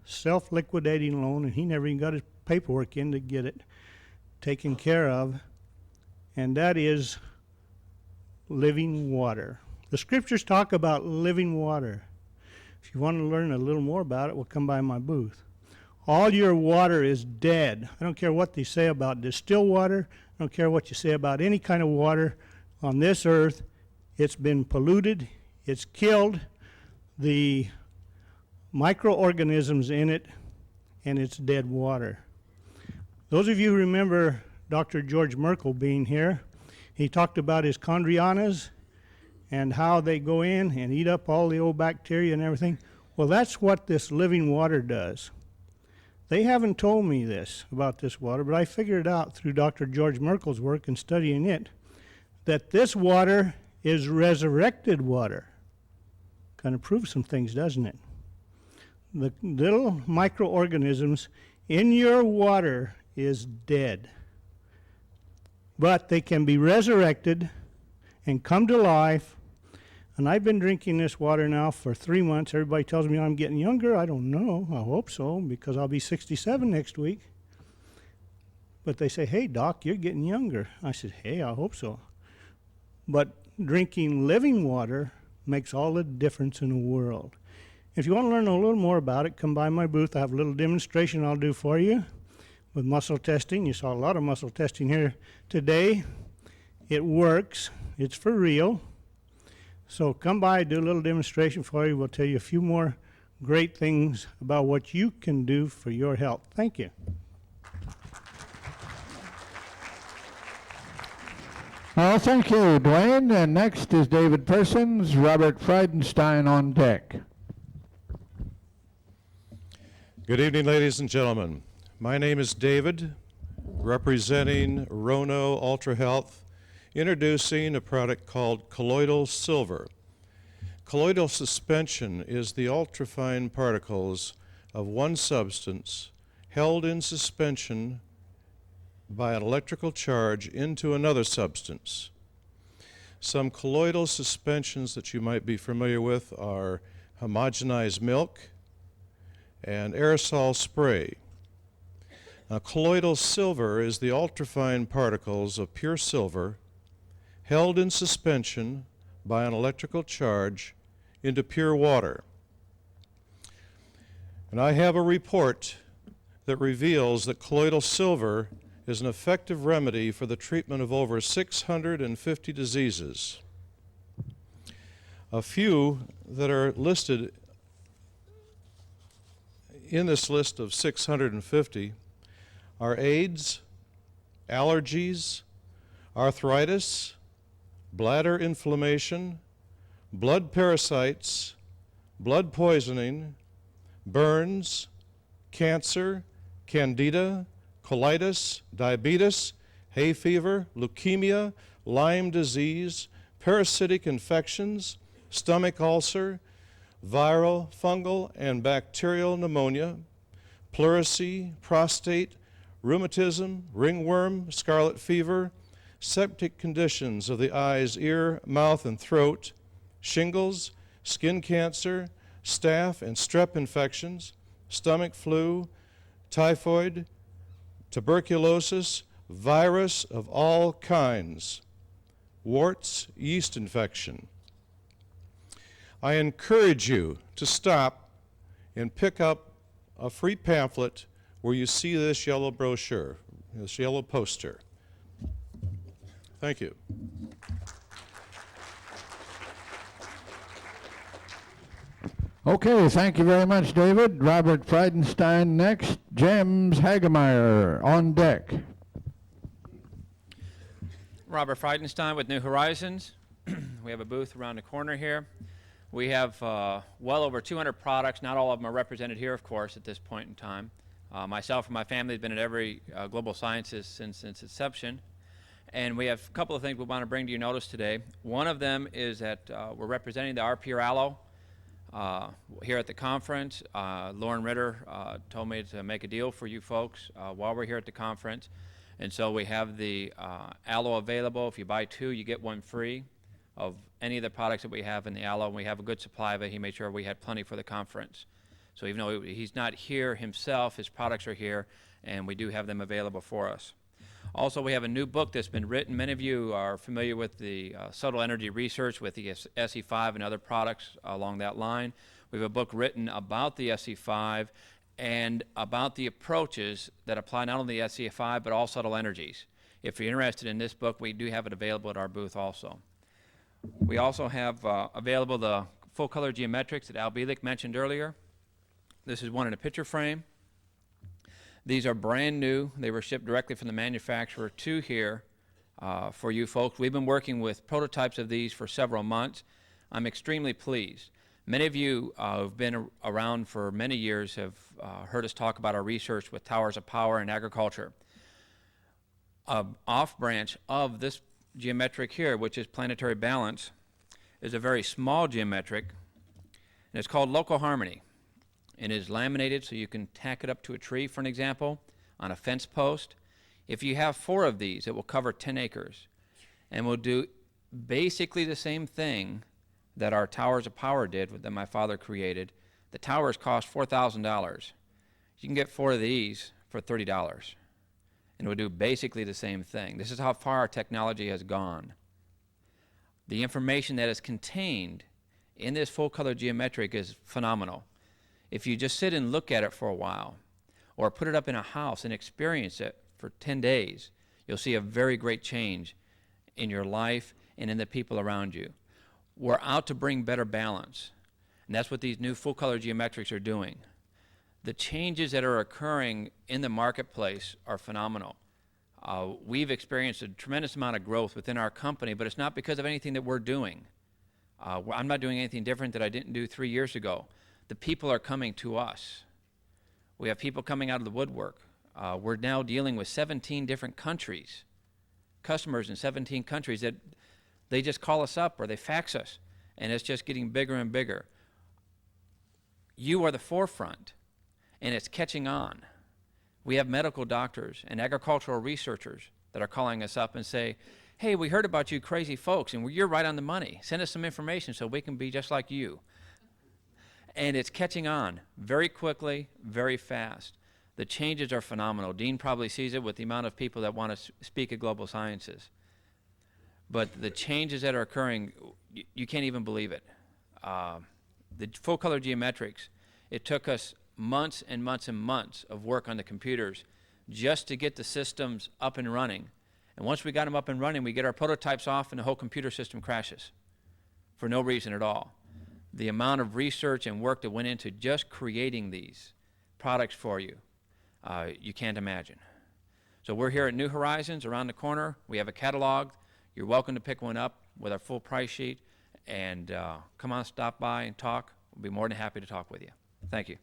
self-liquidating loan and he never even got his paperwork in to get it taken care of. And that is living water. The scriptures talk about living water. If you want to learn a little more about it, we'll come by my booth. All your water is dead. I don't care what they say about distilled water. I don't care what you say about any kind of water on this earth. It's been polluted. It's killed the microorganisms in it, and it's dead water. Those of you who remember Dr. George Merkel being here, he talked about his chondrianas and how they go in and eat up all the old bacteria and everything. Well, that's what this living water does. They haven't told me this about this water, but I figured it out through Dr. George Merkel's work and studying it, that this water is resurrected water. Kind of proves some things, doesn't it? The little microorganisms in your water is dead. But they can be resurrected and come to life. And I've been drinking this water now for 3 months. Everybody tells me I'm getting younger. I don't know. I hope so, because I'll be 67 next week. But they say, hey, Doc, you're getting younger. I said, hey, I hope so. But drinking living water makes all the difference in the world. If you want to learn a little more about it, come by my booth. I have a little demonstration I'll do for you with muscle testing. You saw a lot of muscle testing here today. It works. It's for real. So come by, do a little demonstration for you. We'll tell you a few more great things about what you can do for your health. Thank you. Well, thank you, Dwayne. And next is David Persons, Robert Friedenstein on deck. Good evening, ladies and gentlemen. My name is David, representing Rono Ultra Health, introducing a product called colloidal silver. Colloidal suspension is the ultrafine particles of one substance held in suspension by an electrical charge into another substance. Some colloidal suspensions that you might be familiar with are homogenized milk and aerosol spray. Now, colloidal silver is the ultrafine particles of pure silver held in suspension by an electrical charge into pure water. And I have a report that reveals that colloidal silver is an effective remedy for the treatment of over 650 diseases. A few that are listed in this list of 650 are AIDS, allergies, arthritis, bladder inflammation, blood parasites, blood poisoning, burns, cancer, candida, colitis, diabetes, hay fever, leukemia, Lyme disease, parasitic infections, stomach ulcer, viral, fungal, and bacterial pneumonia, pleurisy, prostate, rheumatism, ringworm, scarlet fever, septic conditions of the eyes, ear, mouth, and throat, shingles, skin cancer, staph and strep infections, stomach flu, typhoid, tuberculosis, virus of all kinds, warts, yeast infection. I encourage you to stop and pick up a free pamphlet where you see this yellow brochure, this yellow poster. Thank you. Okay, thank you very much, David. Robert Friedenstein next. James Hagemeyer on deck. Robert Friedenstein with New Horizons. We have a booth around the corner here. We have well over 200 products. Not all of them are represented here, of course, at this point in time. Myself and my family have been at every Global Sciences since its inception. And we have a couple of things we want to bring to your notice today. One of them is that we're representing the R Pure Aloe here at the conference. Lauren Ritter told me to make a deal for you folks while we're here at the conference. And so we have the aloe available. If you buy 2, you get 1 free of any of the products that we have in the aloe. We have a good supply of it. He made sure we had plenty for the conference. So even though he's not here himself, his products are here, and we do have them available for us. Also, we have a new book that's been written. Many of you are familiar with the subtle energy research with the SE5 and other products along that line. We have a book written about the SE5 and about the approaches that apply not only to the SE5 but all subtle energies. If you're interested in this book, we do have it available at our booth also. We also have available the full color geometrics that Albuquerque mentioned earlier. This is one in a picture frame. These are brand new. They were shipped directly from the manufacturer to here for you folks. We've been working with prototypes of these for several months. I'm extremely pleased. Many of you who've been around for many years have heard us talk about our research with towers of power in agriculture. An off branch of this geometric here, which is planetary balance, is a very small geometric, and it's called local harmony. It is laminated so you can tack it up to a tree, for an example, on a fence post. If you have 4 of these, it will cover 10 acres and will do basically the same thing that our towers of power did, that my father created. The towers cost $4,000. You can get 4 of these for $30, and it will do basically the same thing. This is how far our technology has gone. The information that is contained in this full color geometric is phenomenal. If you just sit and look at it for a while, or put it up in a house and experience it for 10 days, you'll see a very great change in your life and in the people around you. We're out to bring better balance, and that's what these new full color geometrics are doing. The changes that are occurring in the marketplace are phenomenal. We've experienced a tremendous amount of growth within our company, but it's not because of anything that we're doing. I'm not doing anything different that I didn't do 3 years ago. The people are coming to us. We have people coming out of the woodwork. We're now dealing with 17 different countries, customers in 17 countries that they just call us up or they fax us, and it's just getting bigger and bigger. You are the forefront, and it's catching on. We have medical doctors and agricultural researchers that are calling us up and say, hey, we heard about you crazy folks, and you're right on the money. Send us some information so we can be just like you. And it's catching on very quickly, very fast. The changes are phenomenal. Dean probably sees it with the amount of people that want to speak at Global Sciences. But the changes that are occurring, you can't even believe it. The full color geometrics, it took us months and months and months of work on the computers just to get the systems up and running. And once we got them up and running, we get our prototypes off and the whole computer system crashes for no reason at all. The amount of research and work that went into just creating these products for you, you can't imagine. So we're here at New Horizons around the corner. We have a catalog. You're welcome to pick one up with our full price sheet, and come on, stop by and talk. We'll be more than happy to talk with you. Thank you.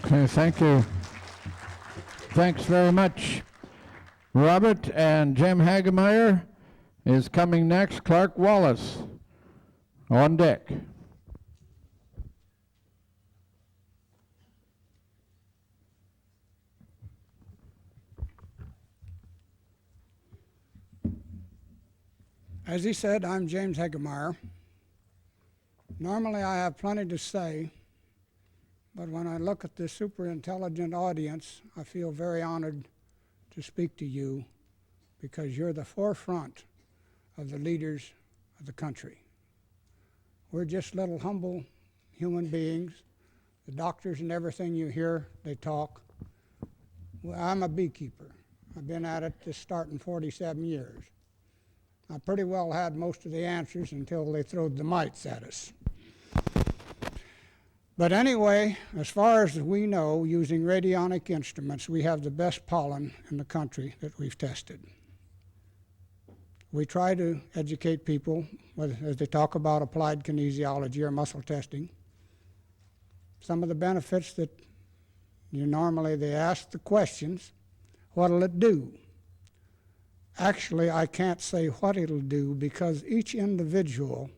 Okay, thank you. Thanks very much. Robert, and Jim Hagemeyer is coming next. Clark Wallace on deck. As he said, I'm James Hagemeyer. Normally I have plenty to say, but when I look at this super intelligent audience, I feel very honored to speak to you because you're the forefront of the leaders of the country. We're just little humble human beings. The doctors and everything you hear, they talk. Well, I'm a beekeeper. I've been at it this starting 47 years. I pretty well had most of the answers until they throwed the mites at us. But anyway, as far as we know, using radionic instruments, we have the best pollen in the country that we've tested. We try to educate people as they talk about applied kinesiology or muscle testing. Some of the benefits that normally they ask the questions, what'll it do? Actually, I can't say what it'll do because each individual,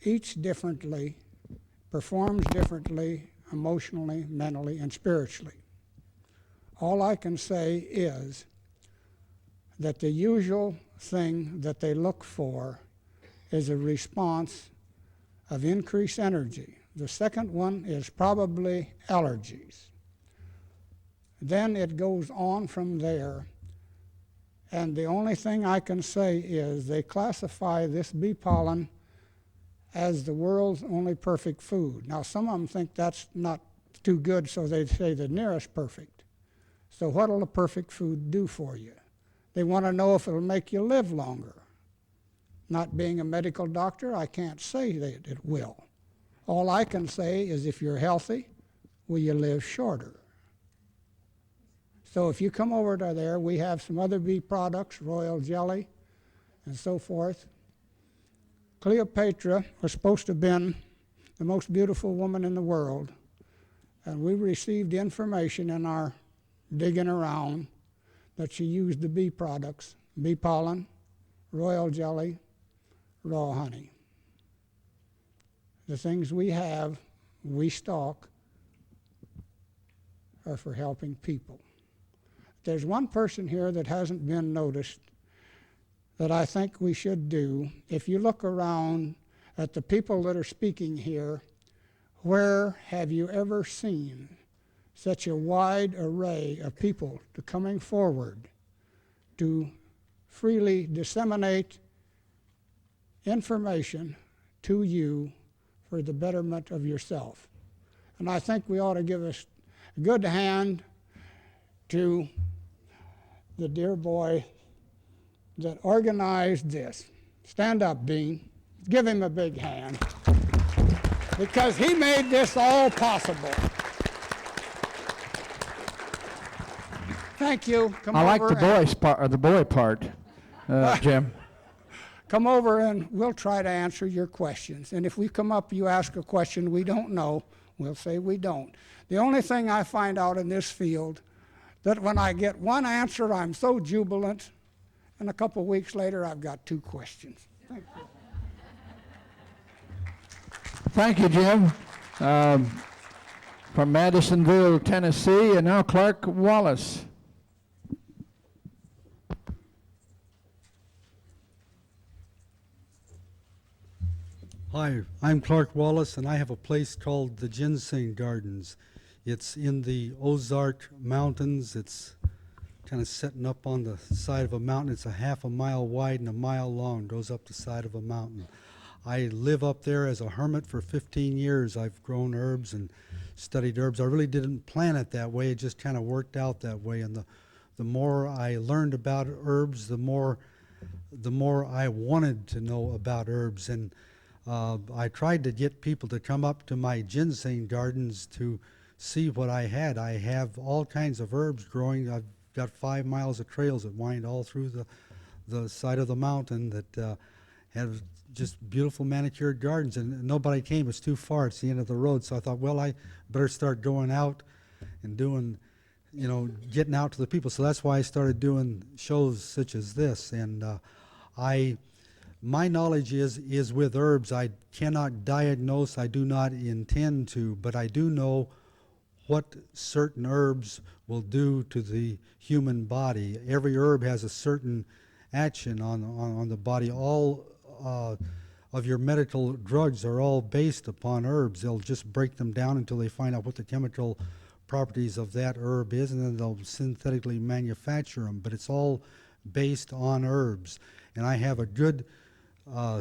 each differently, performs differently emotionally, mentally, and spiritually. All I can say is that the usual thing that they look for is a response of increased energy. The second one is probably allergies. Then it goes on from there. And the only thing I can say is they classify this bee pollen as the world's only perfect food. Now, some of them think that's not too good, so they say the nearest perfect. So what'll a perfect food do for you? They want to know if it'll make you live longer. Not being a medical doctor, I can't say that it will. All I can say is if you're healthy, will you live shorter? So if you come over to there, we have some other bee products, royal jelly and so forth. Cleopatra was supposed to have been the most beautiful woman in the world, and we received information in our digging around that she used the bee products, bee pollen, royal jelly, raw honey. The things we have, we stock, are for helping people. There's one person here that hasn't been noticed that I think we should do. If you look around at the people that are speaking here, where have you ever seen such a wide array of people coming forward to freely disseminate information to you for the betterment of yourself? And I think we ought to give a good hand to the dear boy that organized this. Stand up, Dean. Give him a big hand, because he made this all possible. Thank you. Come I like over the boy part, Jim. Come over and we'll try to answer your questions. And if we come up, you ask a question we don't know, we'll say we don't. The only thing I find out in this field, that when I get one answer, I'm so jubilant, and a couple weeks later, I've got 2 questions. Thank you. Thank you, Jim. From Madisonville, Tennessee, and now Clark Wallace. Hi, I'm Clark Wallace, and I have a place called the Ginseng Gardens. It's in the Ozark Mountains. It's kind of sitting up on the side of a mountain. It's a half a mile wide and a mile long, goes up the side of a mountain. I live up there as a hermit for 15 years. I've grown herbs and studied herbs. I really didn't plan it that way. It just kind of worked out that way. And the more I learned about herbs, the more I wanted to know about herbs. And I tried to get people to come up to my ginseng gardens to see what I had. I have all kinds of herbs growing. I've got 5 miles of trails that wind all through the side of the mountain that have just beautiful manicured gardens, and nobody came. It's too far. It's the end of the road. So I thought, well, I better start going out and doing, getting out to the people. So that's why I started doing shows such as this. And my knowledge is with herbs. I cannot diagnose. I do not intend to, but I do know what certain herbs will do to the human body. Every herb has a certain action on the body. All of your medical drugs are all based upon herbs. They'll just break them down until they find out what the chemical properties of that herb is, and then they'll synthetically manufacture them. But it's all based on herbs. And I have a good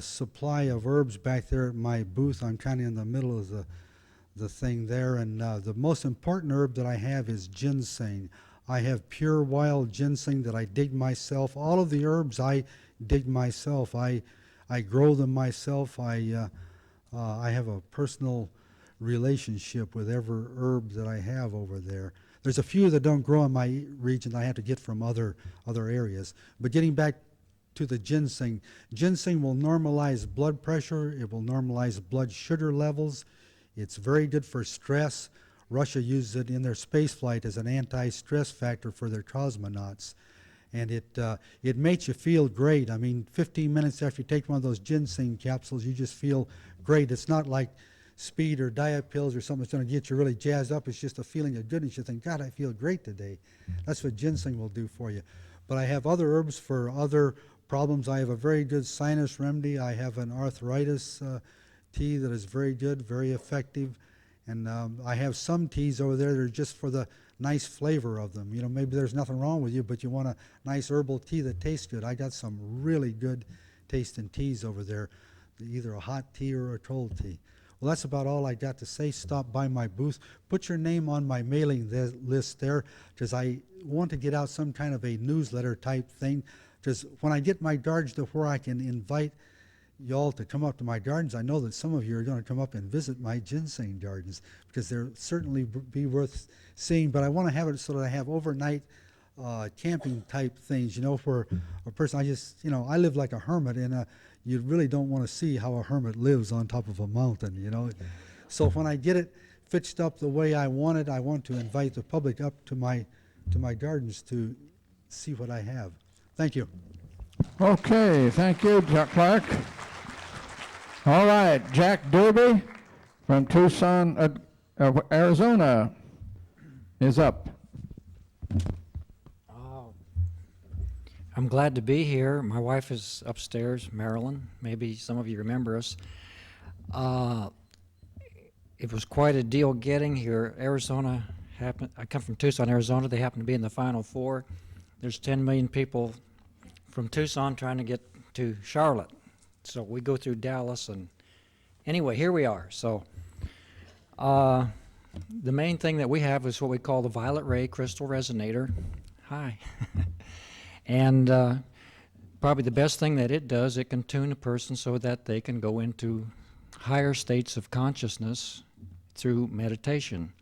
supply of herbs back there at my booth. I'm kind of in the middle of the thing there, and the most important herb that I have is ginseng. I have pure wild ginseng that I dig myself. All of the herbs I dig myself. I grow them myself. I have a personal relationship with every herb that I have over there. There's a few that don't grow in my region I have to get from other areas. But getting back to the ginseng, ginseng will normalize blood pressure. It will normalize blood sugar levels. It's very good for stress. Russia uses it in their space flight as an anti-stress factor for their cosmonauts. And it makes you feel great. I mean, 15 minutes after you take one of those ginseng capsules, you just feel great. It's not like speed or diet pills or something that's going to get you really jazzed up. It's just a feeling of goodness. You think, God, I feel great today. That's what ginseng will do for you. But I have other herbs for other problems. I have a very good sinus remedy. I have an arthritis tea that is very good, very effective. And I have some teas over there that are just for the nice flavor of them. Maybe there's nothing wrong with you, but you want a nice herbal tea that tastes good. I got some really good tasting teas over there, either a hot tea or a cold tea. Well, that's about all I got to say. Stop by my booth. Put your name on my mailing list there, because I want to get out some kind of a newsletter type thing. Because when I get my gardens to where I can invite y'all to come up to my gardens, I know that some of you are going to come up and visit my ginseng gardens, because they'll certainly be worth seeing. But I want to have it so that I have overnight camping type things, for a person. I live like a hermit, and you really don't want to see how a hermit lives on top of a mountain, you know. So when I get it fixed up the way I want it, I want to invite the public up to my gardens to see what I have. Thank you. Okay, thank you, Clark. All right, Jack Derby from Tucson, Arizona is up. I'm glad to be here. My wife is upstairs, Marilyn. Maybe some of you remember us. It was quite a deal getting here. Arizona happened. I come from Tucson, Arizona. They happen to be in the Final Four. There's 10 million people from Tucson trying to get to Charlotte. So we go through Dallas, and anyway, here we are. So the main thing that we have is what we call the violet ray crystal resonator. Hi. And probably the best thing that it does, it can tune a person so that they can go into higher states of consciousness through meditation.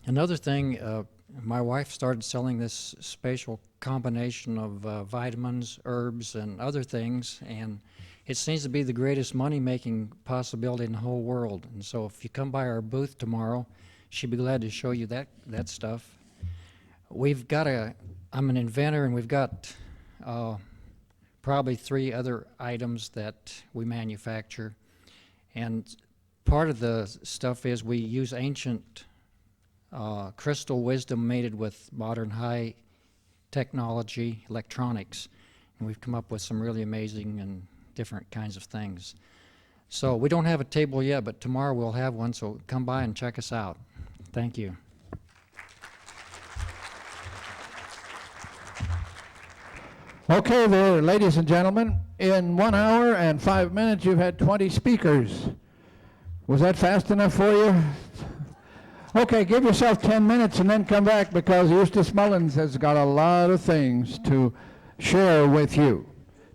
Another thing, my wife started selling this spatial combination of vitamins, herbs, and other things, and it seems to be the greatest money-making possibility in the whole world. And so if you come by our booth tomorrow, she'd be glad to show you that stuff. We've got I'm an inventor, and we've got probably 3 other items that we manufacture. And part of the stuff is we use ancient crystal wisdom mated with modern high technology electronics. And we've come up with some really amazing and different kinds of things. So we don't have a table yet, but tomorrow we'll have one, so come by and check us out. Thank you. Okay there, ladies and gentlemen, in 1 hour and 5 minutes you've had 20 speakers. Was that fast enough for you? Okay, give yourself 10 minutes and then come back, because Eustace Mullins has got a lot of things to share with you.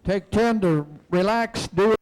Take 10 to relax, do